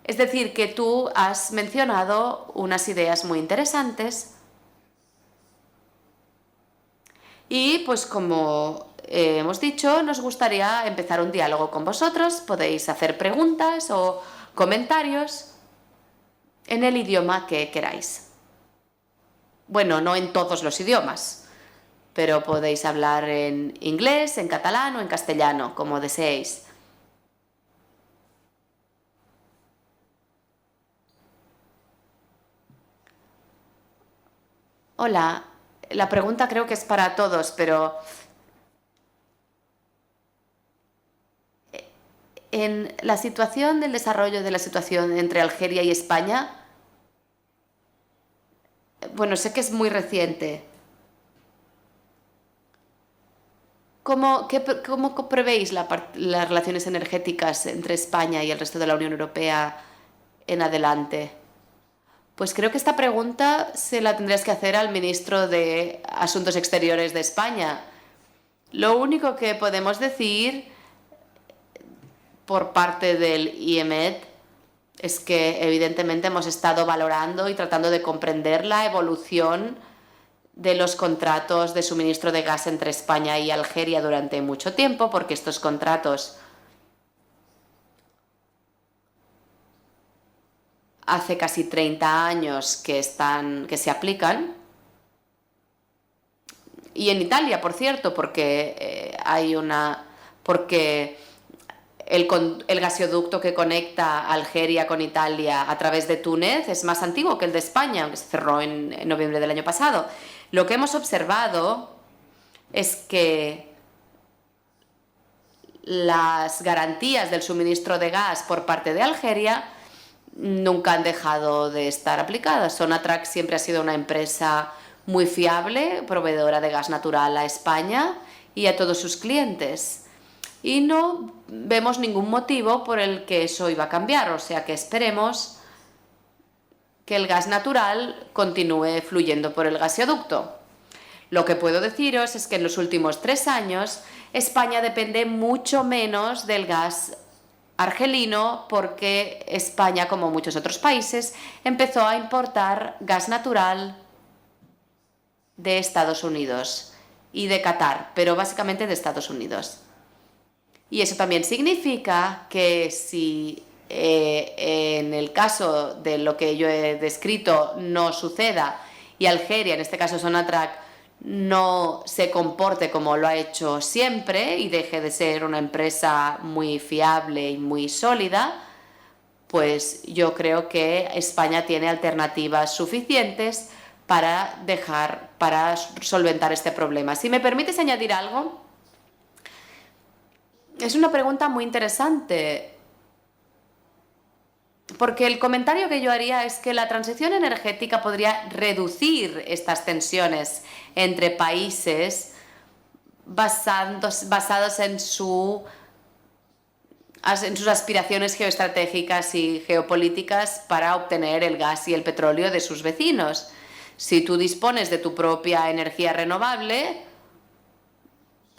Es decir, que tú has mencionado unas ideas muy interesantes y pues como hemos dicho, nos gustaría empezar un diálogo con vosotros. Podéis hacer preguntas o comentarios en el idioma que queráis. Bueno, no en todos los idiomas, pero podéis hablar en inglés, en catalán o en castellano, como deseéis. Hola, la pregunta creo que es para todos, pero En la situación del desarrollo de la situación entre Algeria y España, bueno, sé que es muy reciente. ¿Cómo prevéis las relaciones energéticas entre España y el resto de la Unión Europea en adelante? Pues creo que esta pregunta se la tendrías que hacer al ministro de Asuntos Exteriores de España. Lo único que podemos decir por parte del IEMET es que evidentemente hemos estado valorando y tratando de comprender la evolución de los contratos de suministro de gas entre España y Algeria durante mucho tiempo, porque estos contratos hace casi 30 años que se aplican. Y en Italia, por cierto, porque el gasoducto que conecta Algeria con Italia a través de Túnez es más antiguo que el de España, aunque se cerró en noviembre del año pasado. Lo que hemos observado es que las garantías del suministro de gas por parte de Algeria nunca han dejado de estar aplicadas. Sonatrach siempre ha sido una empresa muy fiable, proveedora de gas natural a España y a todos sus clientes. Y no vemos ningún motivo por el que eso iba a cambiar, o sea que esperemos que el gas natural continúe fluyendo por el gasoducto. Lo que puedo deciros es que en los últimos 3 años España depende mucho menos del gas argelino porque España, como muchos otros países, empezó a importar gas natural de Estados Unidos y de Qatar, pero básicamente de Estados Unidos. Y eso también significa que si en el caso de lo que yo he descrito no suceda y Algeria, en este caso Sonatrach, no se comporte como lo ha hecho siempre y deje de ser una empresa muy fiable y muy sólida, pues yo creo que España tiene alternativas suficientes para solventar este problema. Si me permites añadir algo, es una pregunta muy interesante, porque el comentario que yo haría es que la transición energética podría reducir estas tensiones entre países basados en sus aspiraciones geoestratégicas y geopolíticas para obtener el gas y el petróleo de sus vecinos. Si tú dispones de tu propia energía renovable,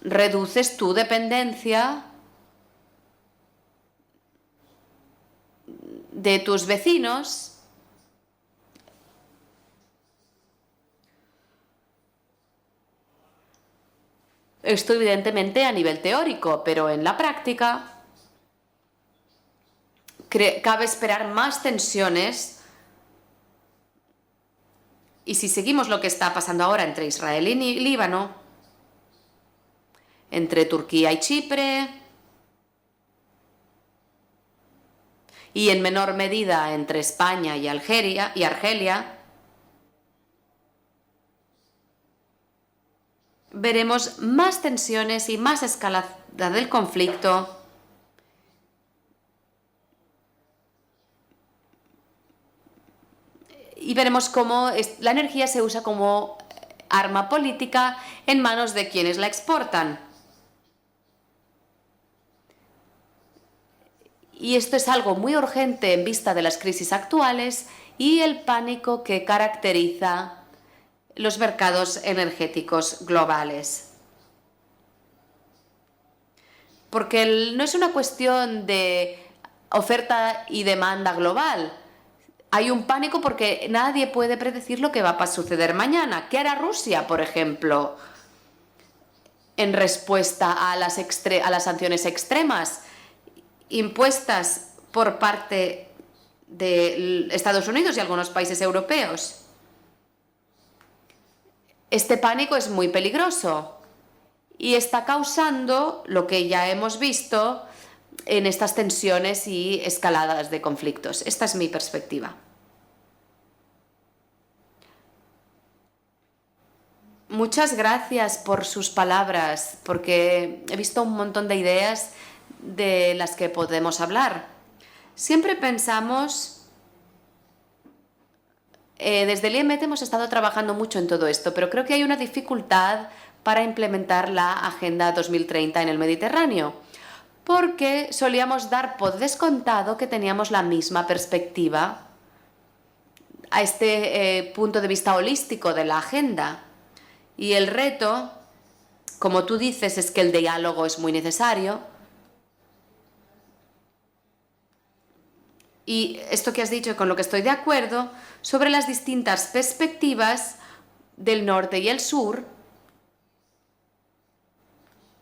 reduces tu dependencia de tus vecinos. Esto evidentemente a nivel teórico, pero en la práctica cabe esperar más tensiones. Y si seguimos lo que está pasando ahora entre Israel y Líbano, entre Turquía y Chipre, y en menor medida entre España y Argelia, veremos más tensiones y más escalada del conflicto y veremos cómo la energía se usa como arma política en manos de quienes la exportan. Y esto es algo muy urgente en vista de las crisis actuales y el pánico que caracteriza los mercados energéticos globales. Porque no es una cuestión de oferta y demanda global. Hay un pánico porque nadie puede predecir lo que va a suceder mañana. ¿Qué hará Rusia, por ejemplo, en respuesta a las sanciones extremas impuestas por parte de Estados Unidos y algunos países europeos? Este pánico es muy peligroso y está causando lo que ya hemos visto en estas tensiones y escaladas de conflictos. Esta es mi perspectiva. Muchas gracias por sus palabras, porque he visto un montón de ideas de las que podemos hablar. Siempre pensamos, desde el IEMET hemos estado trabajando mucho en todo esto, pero creo que hay una dificultad para implementar la Agenda 2030 en el Mediterráneo, porque solíamos dar por descontado que teníamos la misma perspectiva a este punto de vista holístico de la agenda. Y el reto, como tú dices, es que el diálogo es muy necesario. Y esto que has dicho, con lo que estoy de acuerdo, sobre las distintas perspectivas del norte y el sur,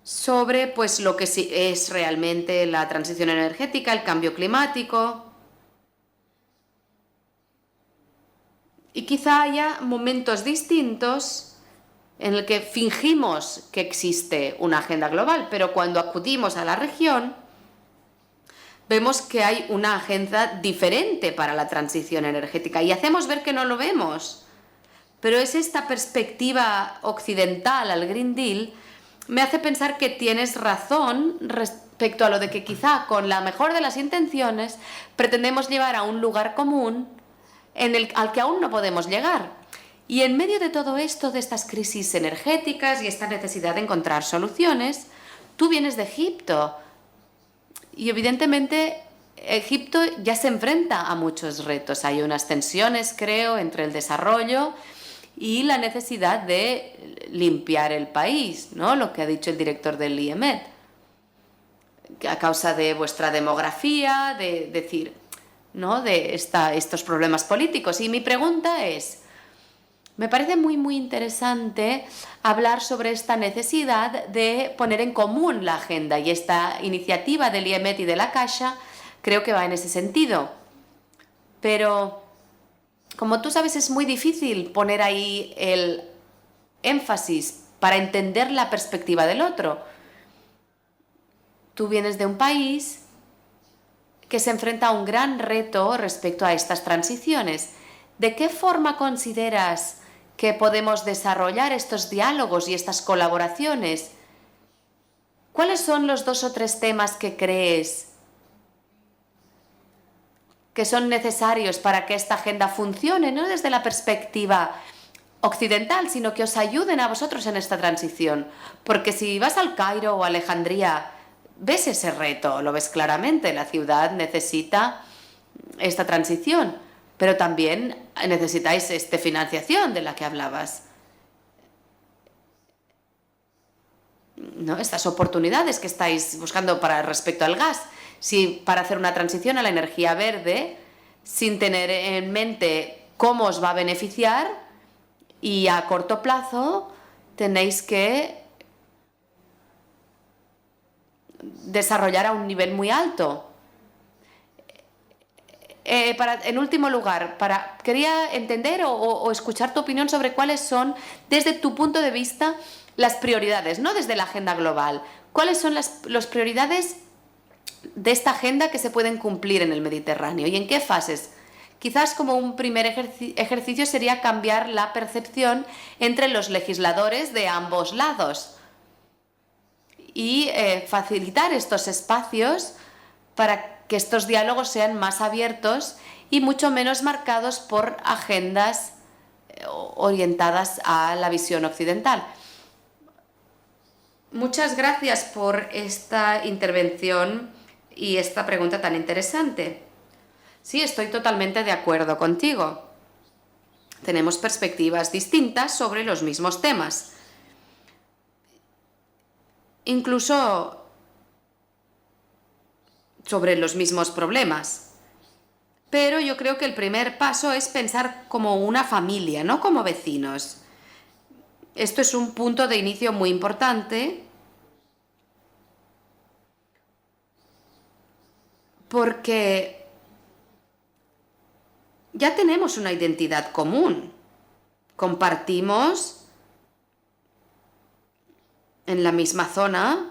sobre pues lo que es realmente la transición energética, el cambio climático. Y quizá haya momentos distintos en el que fingimos que existe una agenda global, pero cuando acudimos a la región vemos que hay una agenda diferente para la transición energética y hacemos ver que no lo vemos. Pero es esta perspectiva occidental al Green Deal me hace pensar que tienes razón respecto a lo de que quizá con la mejor de las intenciones pretendemos llevar a un lugar común al que aún no podemos llegar. Y en medio de todo esto, de estas crisis energéticas y esta necesidad de encontrar soluciones, tú vienes de Egipto y evidentemente Egipto ya se enfrenta a muchos retos. Hay unas tensiones, creo, entre el desarrollo y la necesidad de limpiar el país, ¿no? Lo que ha dicho el director del IEMET, a causa de vuestra demografía, de decir, ¿no? De estos problemas políticos. Y mi pregunta es, me parece muy, muy interesante hablar sobre esta necesidad de poner en común la agenda, y esta iniciativa del IEMET y de la Caixa creo que va en ese sentido. Pero, como tú sabes, es muy difícil poner ahí el énfasis para entender la perspectiva del otro. Tú vienes de un país que se enfrenta a un gran reto respecto a estas transiciones. ¿De qué forma consideras que podemos desarrollar estos diálogos y estas colaboraciones? ¿Cuáles son los 2 o 3 temas que crees que son necesarios para que esta agenda funcione, no desde la perspectiva occidental, sino que os ayuden a vosotros en esta transición? Porque si vas al Cairo o a Alejandría, ves ese reto, lo ves claramente. La ciudad necesita esta transición, pero también necesitáis esta financiación de la que hablabas, ¿no? Estas oportunidades que estáis buscando respecto al gas. Si para hacer una transición a la energía verde, sin tener en mente cómo os va a beneficiar, y a corto plazo tenéis que desarrollar a un nivel muy alto. En último lugar, quería entender o escuchar tu opinión sobre cuáles son, desde tu punto de vista, las prioridades, no desde la agenda global. ¿Cuáles son las prioridades de esta agenda que se pueden cumplir en el Mediterráneo y en qué fases? Quizás como un primer ejercicio sería cambiar la percepción entre los legisladores de ambos lados y facilitar estos espacios para que estos diálogos sean más abiertos y mucho menos marcados por agendas orientadas a la visión occidental. Muchas gracias por esta intervención y esta pregunta tan interesante. Sí, estoy totalmente de acuerdo contigo. Tenemos perspectivas distintas sobre los mismos temas. Incluso sobre los mismos problemas. Pero yo creo que el primer paso es pensar como una familia, no como vecinos. Esto es un punto de inicio muy importante, porque ya tenemos una identidad común. Compartimos en la misma zona,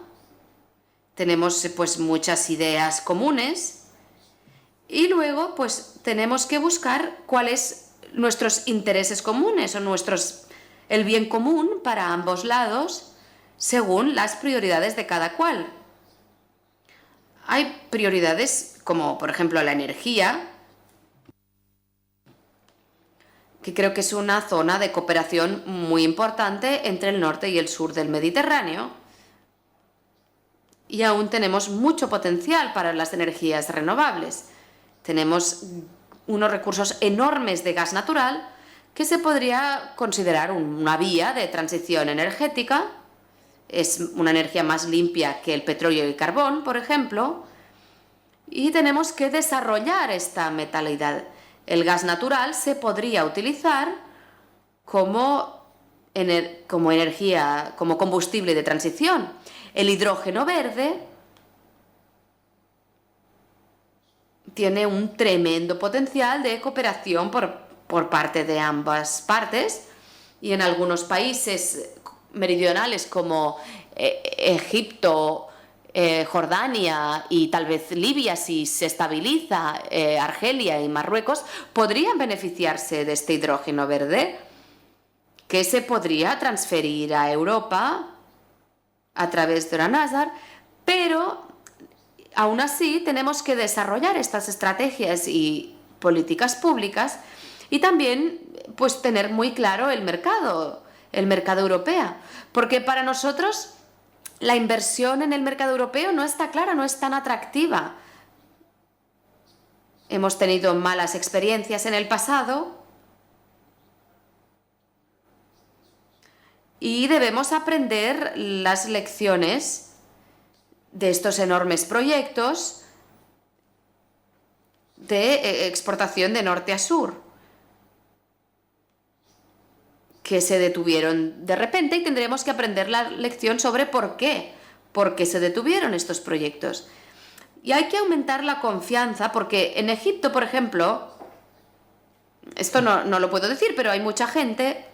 tenemos pues muchas ideas comunes y luego pues tenemos que buscar cuáles nuestros intereses comunes o el bien común para ambos lados según las prioridades de cada cual. Hay prioridades como, por ejemplo, la energía, que creo que es una zona de cooperación muy importante entre el norte y el sur del Mediterráneo. Y aún tenemos mucho potencial para las energías renovables. Tenemos unos recursos enormes de gas natural que se podría considerar una vía de transición energética. Es una energía más limpia que el petróleo y el carbón, por ejemplo. Y tenemos que desarrollar esta metalidad. El gas natural se podría utilizar como energía, como combustible de transición. El hidrógeno verde tiene un tremendo potencial de cooperación por parte de ambas partes, y en algunos países meridionales como Egipto, Jordania y tal vez Libia, si se estabiliza, Argelia y Marruecos, podrían beneficiarse de este hidrógeno verde que se podría transferir a Europa a través de Uranazar, pero aún así tenemos que desarrollar estas estrategias y políticas públicas y también pues tener muy claro el mercado europeo, porque para nosotros la inversión en el mercado europeo no está clara, no es tan atractiva. Hemos tenido malas experiencias en el pasado y debemos aprender las lecciones de estos enormes proyectos de exportación de norte a sur, que se detuvieron de repente, y tendremos que aprender la lección sobre por qué se detuvieron estos proyectos. Y hay que aumentar la confianza, porque en Egipto, por ejemplo, esto no lo puedo decir, pero hay mucha gente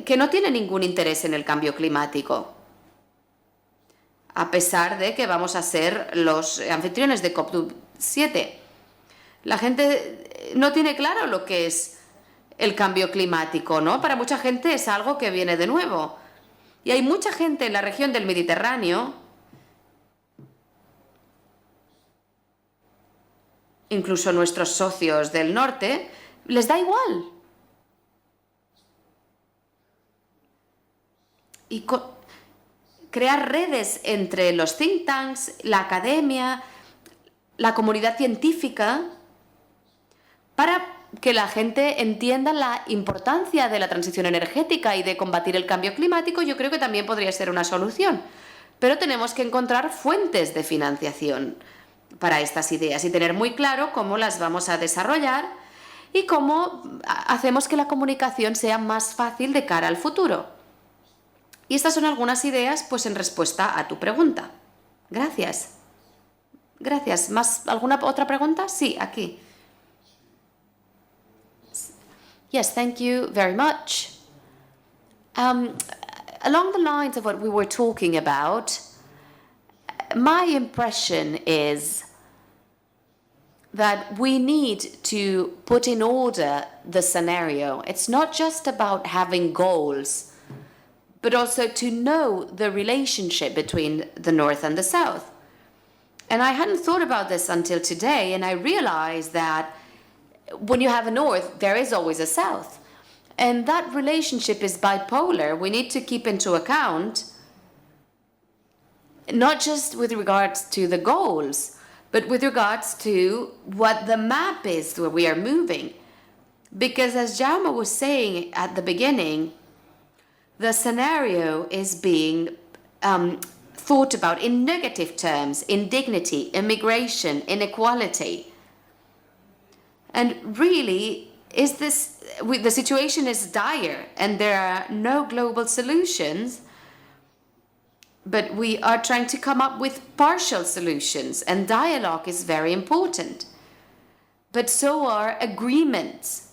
que no tiene ningún interés en el cambio climático, a pesar de que vamos a ser los anfitriones de COP7. La gente no tiene claro lo que es el cambio climático, ¿no? Para mucha gente es algo que viene de nuevo. Y hay mucha gente en la región del Mediterráneo, incluso nuestros socios del norte, les da igual. Y crear redes entre los think tanks, la academia, la comunidad científica, para que la gente entienda la importancia de la transición energética y de combatir el cambio climático, yo creo que también podría ser una solución. Pero tenemos que encontrar fuentes de financiación para estas ideas y tener muy claro cómo las vamos a desarrollar y cómo hacemos que la comunicación sea más fácil de cara al futuro. Y estas son algunas ideas, pues, en respuesta a tu pregunta. Gracias. Gracias. ¿Alguna otra pregunta? Sí, aquí. Yes, thank you very much. Along the lines of what we were talking about, my impression is that we need to put in order the scenario. It's not just about having goals, but also to know the relationship between the North and the South. And I hadn't thought about this until today, and I realized that when you have a North, there is always a South. And that relationship is bipolar. We need to keep into account, not just with regards to the goals, but with regards to what the map is where we are moving. Because as Jaume was saying at the beginning, the scenario is being thought about in negative terms: indignity, immigration, inequality. And really, the situation is dire and there are no global solutions, but we are trying to come up with partial solutions, and dialogue is very important. But so are agreements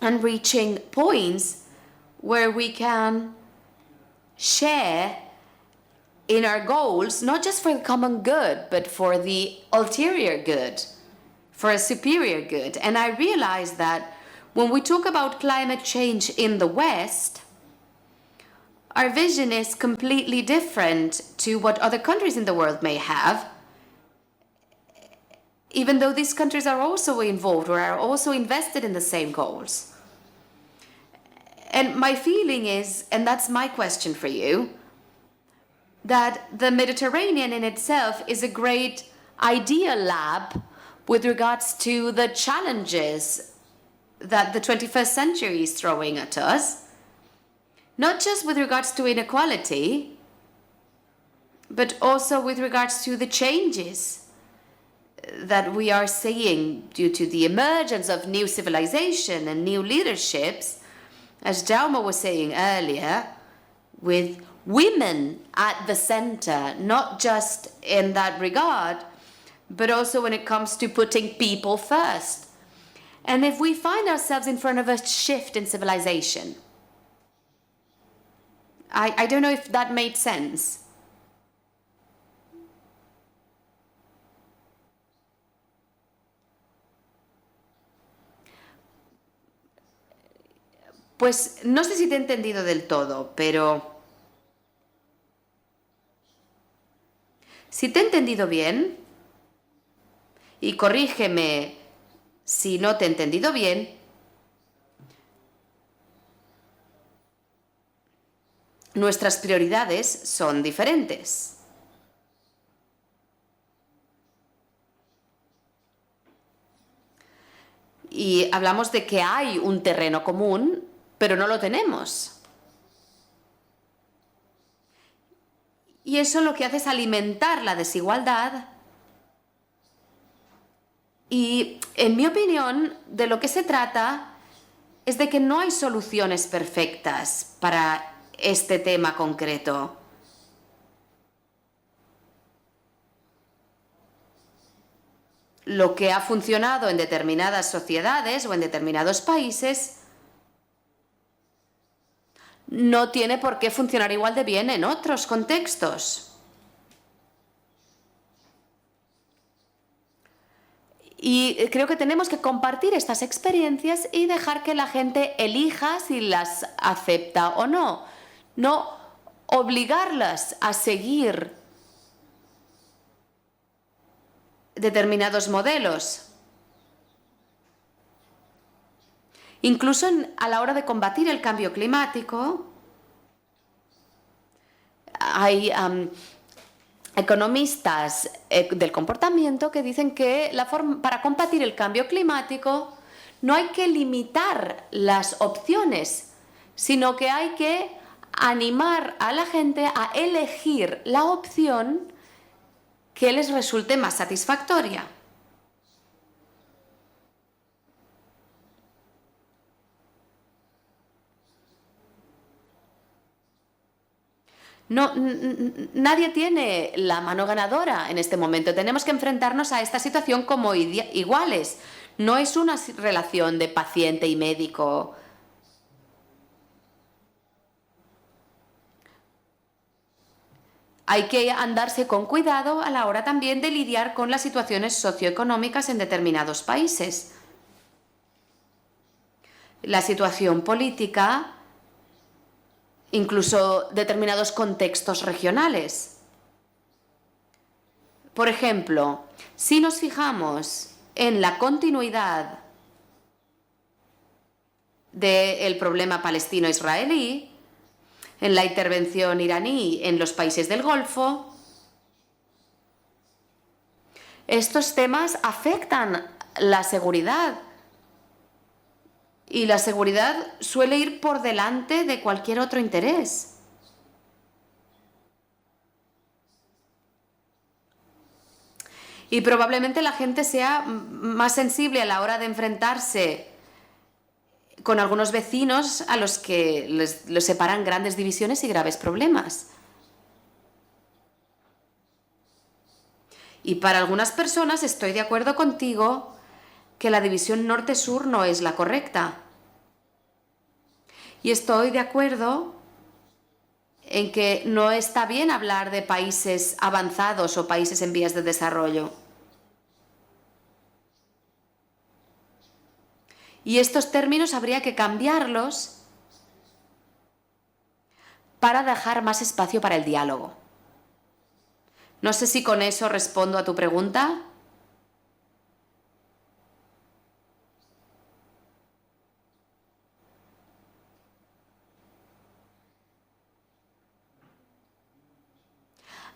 and reaching points where we can share in our goals, not just for the common good, but for the ulterior good, for a superior good. And I realize that when we talk about climate change in the West, our vision is completely different to what other countries in the world may have. even though these countries are also involved or are also invested in the same goals. And my feeling is, and that's my question for you, that the Mediterranean in itself is a great idea lab with regards to the challenges that the 21st century is throwing at us, not just with regards to inequality, but also with regards to the changes that we are seeing due to the emergence of new civilization and new leaderships, as Jaume was saying earlier, with women at the center, not just in that regard, but also when it comes to putting people first. And if we find ourselves in front of a shift in civilization, I don't know if that made sense. Pues no sé si te he entendido del todo, pero si te he entendido bien, y corrígeme si no te he entendido bien, nuestras prioridades son diferentes. Y hablamos de que hay un terreno común, pero no lo tenemos. Y eso lo que hace es alimentar la desigualdad. Y, en mi opinión, de lo que se trata es de que no hay soluciones perfectas para este tema concreto. Lo que ha funcionado en determinadas sociedades o en determinados países no tiene por qué funcionar igual de bien en otros contextos. Y creo que tenemos que compartir estas experiencias y dejar que la gente elija si las acepta o no. No obligarlas a seguir determinados modelos. Incluso a la hora de combatir el cambio climático, hay economistas del comportamiento que dicen que para combatir el cambio climático no hay que limitar las opciones, sino que hay que animar a la gente a elegir la opción que les resulte más satisfactoria. No, nadie tiene la mano ganadora en este momento. Tenemos que enfrentarnos a esta situación como iguales. No es una relación de paciente y médico. Hay que andarse con cuidado a la hora también de lidiar con las situaciones socioeconómicas en determinados países. La situación política, incluso determinados contextos regionales. Por ejemplo, si nos fijamos en la continuidad del problema palestino-israelí, en la intervención iraní en los países del Golfo, estos temas afectan la seguridad. Y la seguridad suele ir por delante de cualquier otro interés. Y probablemente la gente sea más sensible a la hora de enfrentarse con algunos vecinos a los que los separan grandes divisiones y graves problemas. Y para algunas personas estoy de acuerdo contigo que la división norte-sur no es la correcta. Y estoy de acuerdo en que no está bien hablar de países avanzados o países en vías de desarrollo. Y estos términos habría que cambiarlos para dejar más espacio para el diálogo. No sé si con eso respondo a tu pregunta.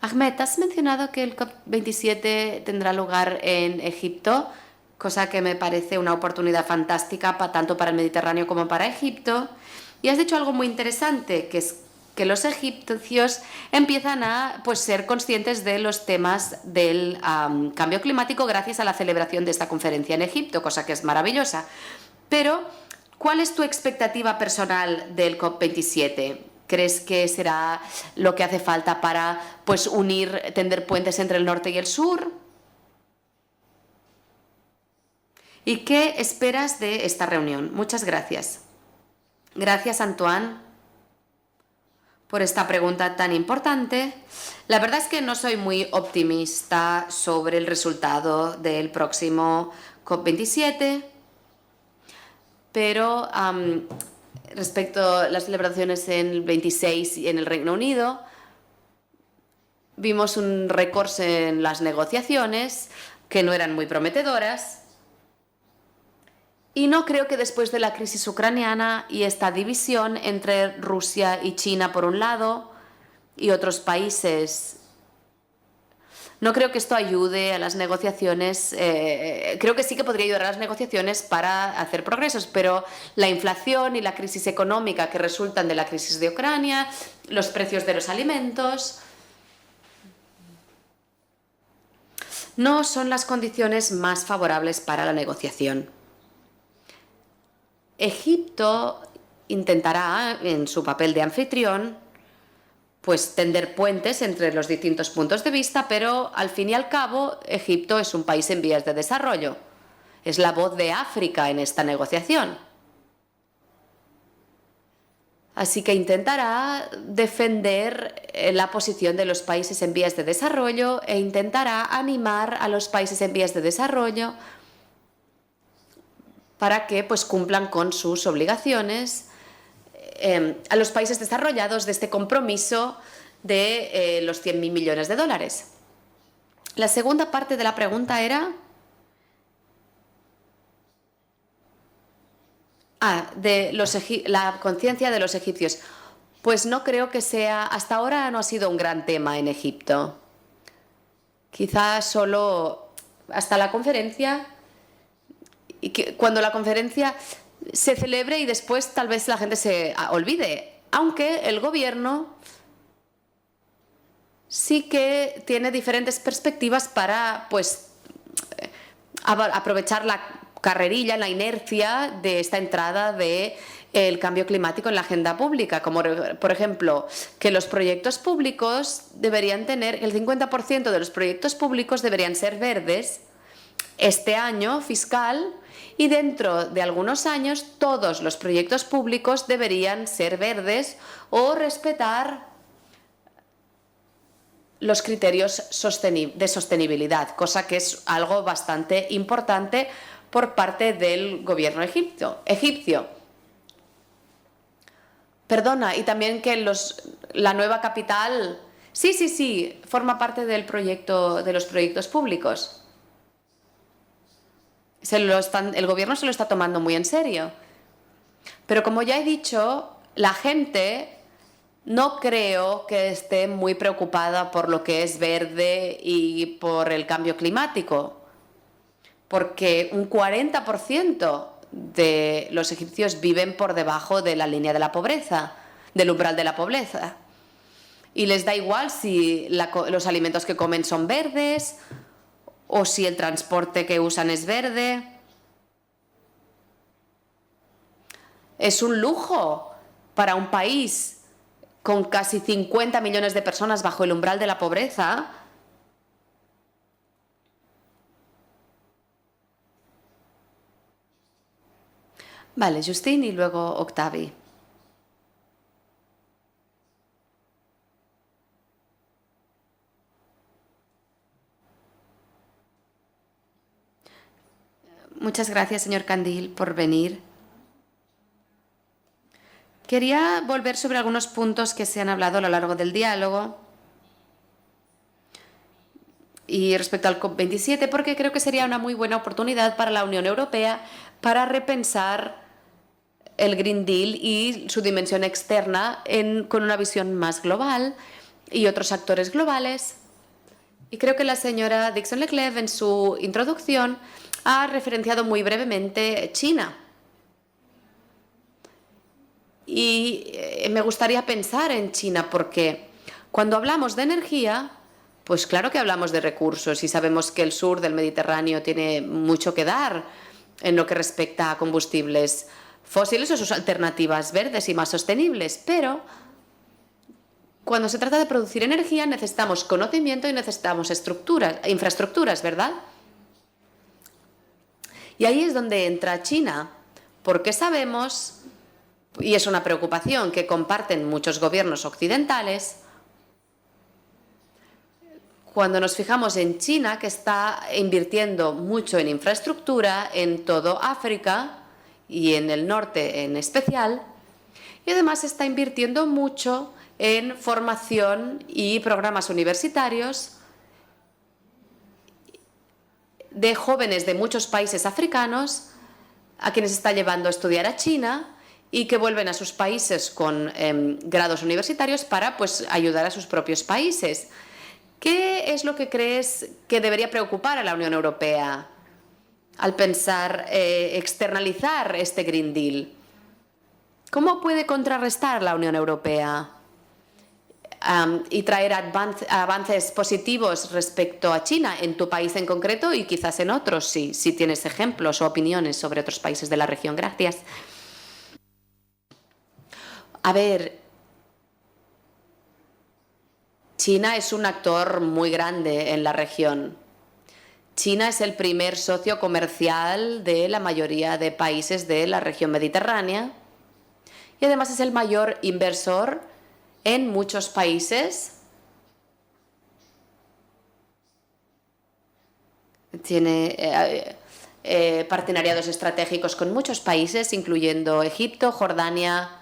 Ahmed, has mencionado que el COP27 tendrá lugar en Egipto, cosa que me parece una oportunidad fantástica tanto para el Mediterráneo como para Egipto. Y has dicho algo muy interesante, que es que los egipcios empiezan a ser conscientes de los temas del cambio climático gracias a la celebración de esta conferencia en Egipto, cosa que es maravillosa. Pero, ¿cuál es tu expectativa personal del COP27? ¿Crees que será lo que hace falta para tender puentes entre el norte y el sur? ¿Y qué esperas de esta reunión? Muchas gracias. Gracias, Antoine, por esta pregunta tan importante. La verdad es que no soy muy optimista sobre el resultado del próximo COP27, pero respecto a las celebraciones en el 26 y en el Reino Unido, vimos un récord en las negociaciones que no eran muy prometedoras. Y no creo que después de la crisis ucraniana y esta división entre Rusia y China por un lado y otros países, no creo que esto ayude a las negociaciones. Creo que sí que podría ayudar a las negociaciones para hacer progresos, pero la inflación y la crisis económica que resultan de la crisis de Ucrania, los precios de los alimentos, no son las condiciones más favorables para la negociación. Egipto intentará, en su papel de anfitrión, tender puentes entre los distintos puntos de vista, pero al fin y al cabo Egipto es un país en vías de desarrollo. Es la voz de África en esta negociación. Así que intentará defender la posición de los países en vías de desarrollo e intentará animar a los países en vías de desarrollo para que cumplan con sus obligaciones, a los países desarrollados de este compromiso de los 100.000 millones de dólares. La segunda parte de la pregunta era de la conciencia de los egipcios. Pues no creo que sea, hasta ahora no ha sido un gran tema en Egipto. Quizás solo hasta la conferencia, y que cuando la conferencia se celebre y después tal vez la gente se olvide, aunque el gobierno sí que tiene diferentes perspectivas para aprovechar la carrerilla, la inercia de esta entrada del cambio climático en la agenda pública, como por ejemplo que los proyectos públicos deberían tener, el 50% de los proyectos públicos deberían ser verdes este año fiscal, y dentro de algunos años todos los proyectos públicos deberían ser verdes o respetar los criterios de sostenibilidad, cosa que es algo bastante importante por parte del gobierno egipcio. Perdona, y también que la nueva capital, sí, forma parte del proyecto, de los proyectos públicos. El gobierno se lo está tomando muy en serio. Pero como ya he dicho, la gente no creo que esté muy preocupada por lo que es verde y por el cambio climático, porque un 40% de los egipcios viven por debajo de la línea de la pobreza, del umbral de la pobreza. Y les da igual si los alimentos que comen son verdes o si el transporte que usan es verde. Es un lujo para un país con casi 50 millones de personas bajo el umbral de la pobreza Vale, Justine y luego Octavi. Muchas gracias, señor Candil, por venir. Quería volver sobre algunos puntos que se han hablado a lo largo del diálogo y respecto al COP27, porque creo que sería una muy buena oportunidad para la Unión Europea para repensar el Green Deal y su dimensión externa con una visión más global y otros actores globales. Y creo que la señora Dixon-Leclerc en su introducción ha referenciado muy brevemente China. Y me gustaría pensar en China porque cuando hablamos de energía, pues claro que hablamos de recursos y sabemos que el sur del Mediterráneo tiene mucho que dar en lo que respecta a combustibles fósiles o sus alternativas verdes y más sostenibles, pero cuando se trata de producir energía necesitamos conocimiento y necesitamos infraestructuras, ¿verdad? Y ahí es donde entra China, porque sabemos, y es una preocupación que comparten muchos gobiernos occidentales, cuando nos fijamos en China, que está invirtiendo mucho en infraestructura en todo África y en el norte en especial, y además está invirtiendo mucho en formación y programas universitarios de jóvenes de muchos países africanos a quienes está llevando a estudiar a China y que vuelven a sus países con grados universitarios para pues, ayudar a sus propios países. ¿Qué es lo que crees que debería preocupar a la Unión Europea al pensar externalizar este Green Deal? ¿Cómo puede contrarrestar la Unión Europea y traer avances positivos respecto a China en tu país en concreto y quizás en otros, si tienes ejemplos o opiniones sobre otros países de la región? Gracias. A ver, China es un actor muy grande en la región. China es el primer socio comercial de la mayoría de países de la región mediterránea y además es el mayor inversor en muchos países. Tiene partenariados estratégicos con muchos países, incluyendo Egipto, Jordania,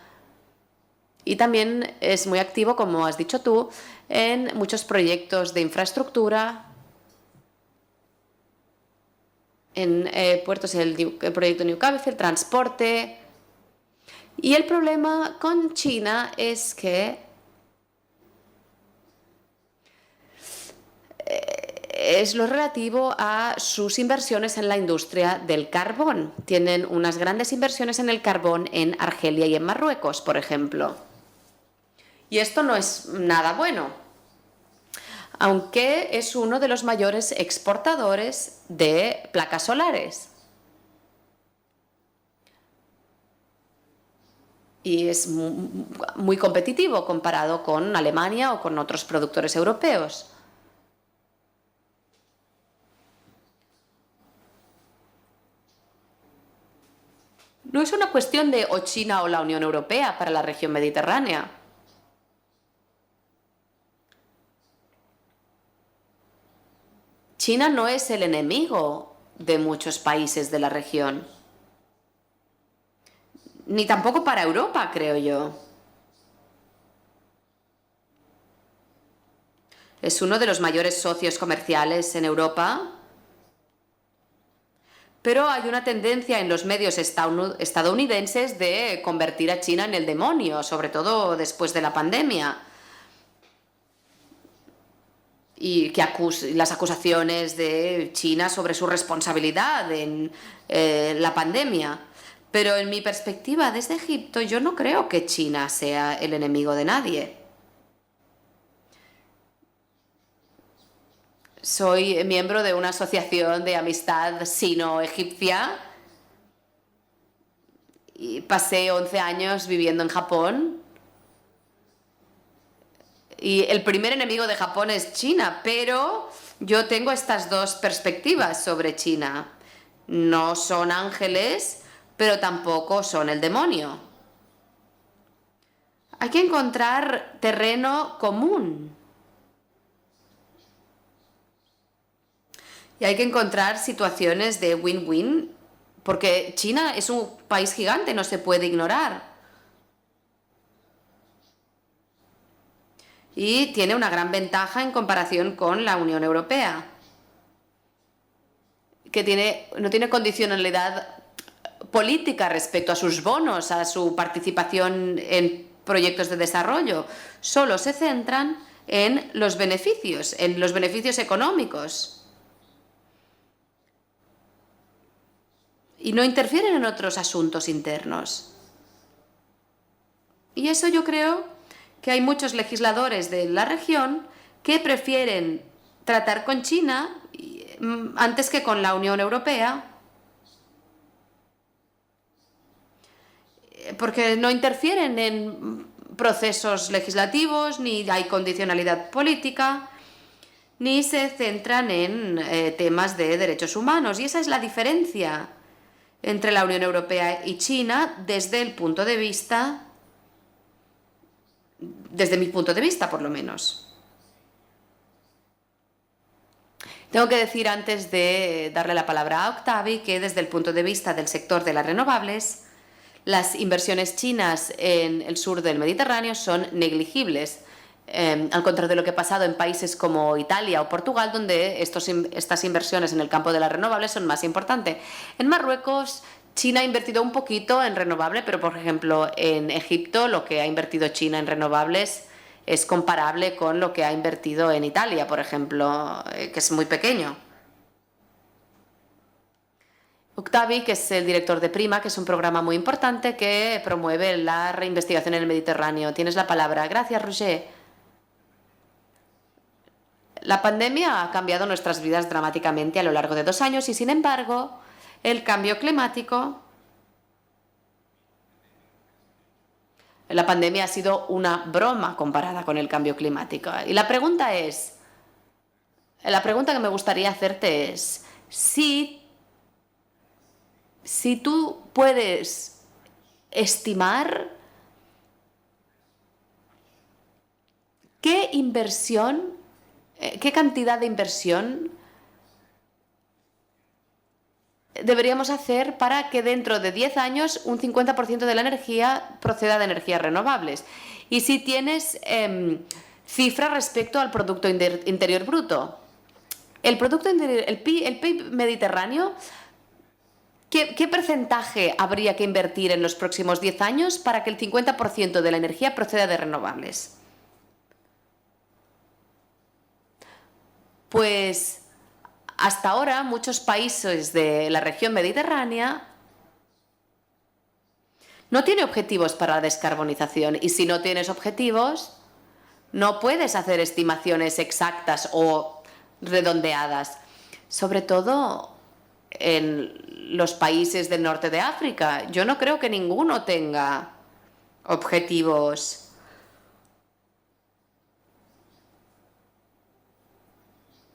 y también es muy activo, como has dicho tú, en muchos proyectos de infraestructura, en puertos, el proyecto Newcastle, el transporte. Y el problema con China es que es lo relativo a sus inversiones en la industria del carbón. Tienen unas grandes inversiones en el carbón en Argelia y en Marruecos, por ejemplo. Y esto no es nada bueno, aunque es uno de los mayores exportadores de placas solares. Y es muy competitivo comparado con Alemania o con otros productores europeos. No es una cuestión de o China o la Unión Europea para la región mediterránea. China no es el enemigo de muchos países de la región, ni tampoco para Europa, creo yo. Es uno de los mayores socios comerciales en Europa, pero hay una tendencia en los medios estadounidenses de convertir a China en el demonio, sobre todo después de la pandemia. Y que las acusaciones de China sobre su responsabilidad en la pandemia. Pero en mi perspectiva desde Egipto, yo no creo que China sea el enemigo de nadie. Soy miembro de una asociación de amistad sino-egipcia y pasé 11 años viviendo en Japón. Y el primer enemigo de Japón es China, pero yo tengo estas dos perspectivas sobre China. No son ángeles, pero tampoco son el demonio. Hay que encontrar terreno común. Y hay que encontrar situaciones de win-win, porque China es un país gigante, no se puede ignorar. Y tiene una gran ventaja en comparación con la Unión Europea, que no tiene condicionalidad política respecto a sus bonos, a su participación en proyectos de desarrollo. Solo se centran en los beneficios económicos. Y no interfieren en otros asuntos internos. Y eso yo creo que hay muchos legisladores de la región que prefieren tratar con China antes que con la Unión Europea, porque no interfieren en procesos legislativos, ni hay condicionalidad política, ni se centran en temas de derechos humanos. Y esa es la diferencia entre la Unión Europea y China desde mi punto de vista, por lo menos. Tengo que decir, antes de darle la palabra a Octavi, que desde el punto de vista del sector de las renovables, las inversiones chinas en el sur del Mediterráneo son negligibles, al contrario de lo que ha pasado en países como Italia o Portugal, donde estas inversiones en el campo de las renovables son más importantes. En Marruecos, China ha invertido un poquito en renovable, pero por ejemplo en Egipto lo que ha invertido China en renovables es comparable con lo que ha invertido en Italia, por ejemplo, que es muy pequeño. Octavi, que es el director de PRIMA, que es un programa muy importante que promueve la reinvestigación en el Mediterráneo. Tienes la palabra. Gracias, Roger. La pandemia ha cambiado nuestras vidas dramáticamente a lo largo de 2 años y, sin embargo, el cambio climático... La pandemia ha sido una broma comparada con el cambio climático. Y la pregunta que me gustaría hacerte es, si tú puedes estimar qué cantidad de inversión deberíamos hacer para que dentro de 10 años un 50% de la energía proceda de energías renovables. Y si tienes cifras respecto al Producto Interior Bruto. El PIB mediterráneo, ¿qué porcentaje habría que invertir en los próximos 10 años para que el 50% de la energía proceda de renovables? Pues hasta ahora muchos países de la región mediterránea no tienen objetivos para la descarbonización, y si no tienes objetivos no puedes hacer estimaciones exactas o redondeadas, sobre todo en los países del norte de África. Yo no creo que ninguno tenga objetivos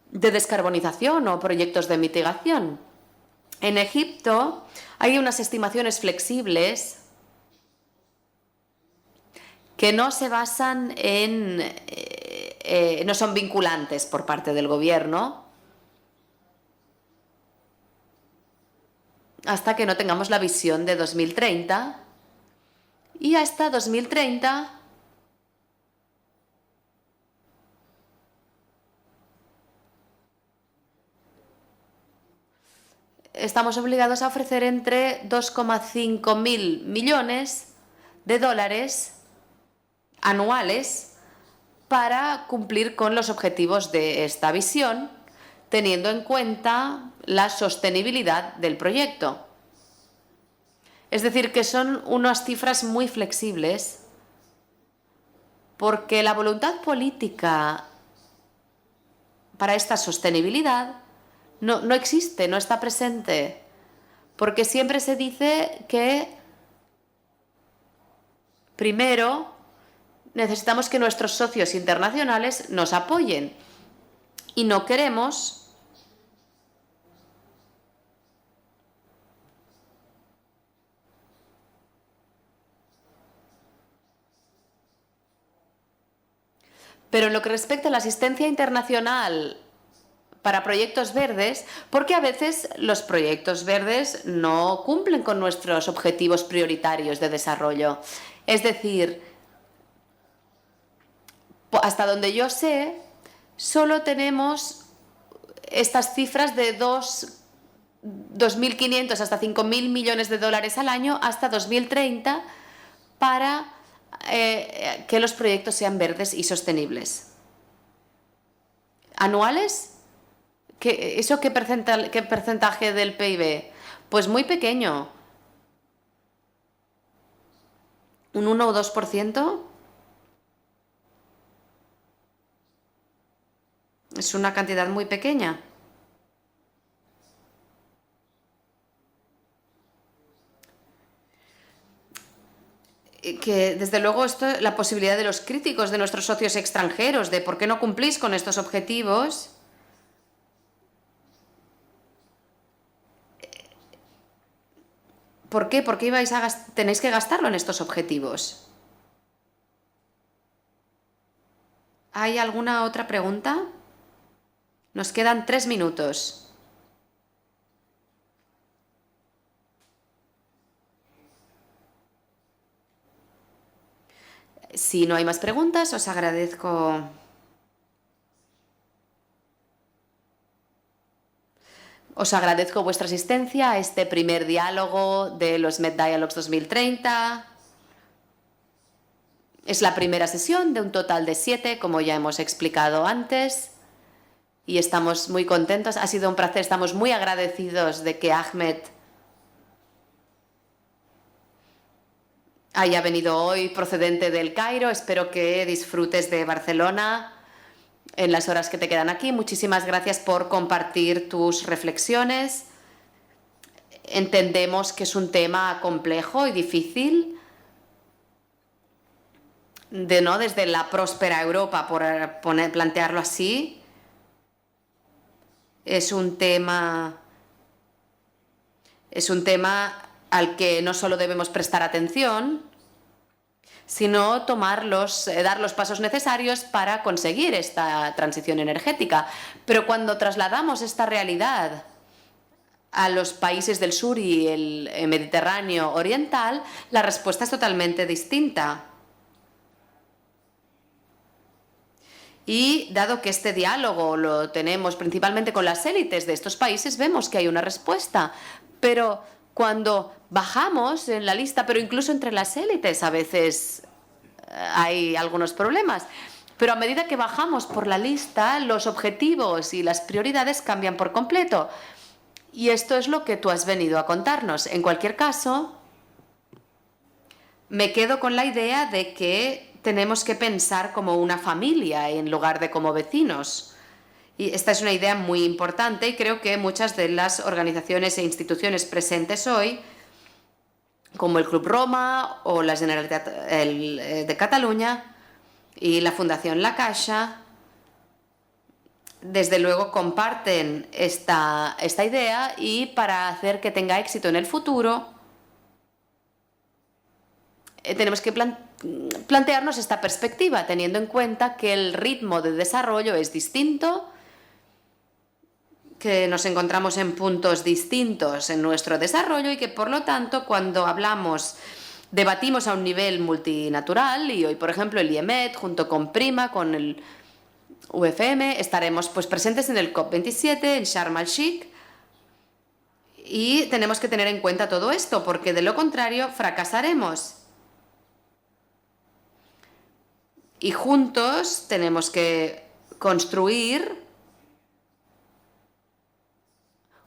de descarbonización o proyectos de mitigación. En Egipto hay unas estimaciones flexibles que no se basan no son vinculantes por parte del gobierno hasta que no tengamos la visión de 2030, y hasta 2030 estamos obligados a ofrecer entre 2,5 mil millones de dólares anuales para cumplir con los objetivos de esta visión, teniendo en cuenta la sostenibilidad del proyecto. Es decir, que son unas cifras muy flexibles, porque la voluntad política para esta sostenibilidad no existe, no está presente, porque siempre se dice que primero necesitamos que nuestros socios internacionales nos apoyen, y no queremos pero en lo que respecta a la asistencia internacional para proyectos verdes, porque a veces los proyectos verdes no cumplen con nuestros objetivos prioritarios de desarrollo. Es decir, hasta donde yo sé, solo tenemos estas cifras de 2.500 hasta 5.000 millones de dólares al año hasta 2030 para que los proyectos sean verdes y sostenibles. ¿Anuales? ¿Eso qué porcentaje del PIB? Pues muy pequeño. ¿Un 1 o 2%? Es una cantidad muy pequeña. Que desde luego la posibilidad de los críticos, de nuestros socios extranjeros, de por qué no cumplís con estos objetivos, ¿por qué? ¿Por qué tenéis que gastarlo en estos objetivos? ¿Hay alguna otra pregunta? Nos quedan 3 minutos. Si no hay más preguntas, os agradezco vuestra asistencia a este primer diálogo de los Med Dialogues 2030. Es la primera sesión de un total de 7, como ya hemos explicado antes, y estamos muy contentos. Ha sido un placer, estamos muy agradecidos de que Ahmed haya venido hoy procedente del Cairo. Espero que disfrutes de Barcelona en las horas que te quedan aquí. Muchísimas gracias por compartir tus reflexiones. Entendemos que es un tema complejo y difícil, desde la próspera Europa, por plantearlo así. Es un tema al que no solo debemos prestar atención, sino dar los pasos necesarios para conseguir esta transición energética. Pero cuando trasladamos esta realidad a los países del sur y el Mediterráneo oriental, la respuesta es totalmente distinta. Y dado que este diálogo lo tenemos principalmente con las élites de estos países, vemos que hay una respuesta. Pero cuando bajamos en la lista, pero incluso entre las élites a veces hay algunos problemas. Pero a medida que bajamos por la lista, los objetivos y las prioridades cambian por completo. Y esto es lo que tú has venido a contarnos. En cualquier caso, me quedo con la idea de que tenemos que pensar como una familia en lugar de como vecinos. Y esta es una idea muy importante y creo que muchas de las organizaciones e instituciones presentes hoy, como el Club Roma o la Generalitat de Cataluña y la Fundación La Caixa, desde luego comparten esta idea, y para hacer que tenga éxito en el futuro tenemos que plantearnos esta perspectiva, teniendo en cuenta que el ritmo de desarrollo es distinto, que nos encontramos en puntos distintos en nuestro desarrollo y que, por lo tanto, cuando debatimos a un nivel multinatural, y hoy, por ejemplo, el IEMET, junto con Prima, con el UFM, estaremos presentes en el COP27 en Sharm el-Sheikh, y tenemos que tener en cuenta todo esto, porque de lo contrario fracasaremos. Y juntos tenemos que construir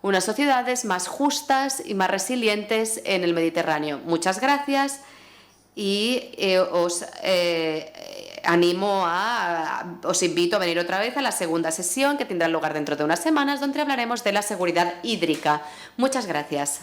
unas sociedades más justas y más resilientes en el Mediterráneo. Muchas gracias, y os invito a venir otra vez a la segunda sesión, que tendrá lugar dentro de unas semanas, donde hablaremos de la seguridad hídrica. Muchas gracias.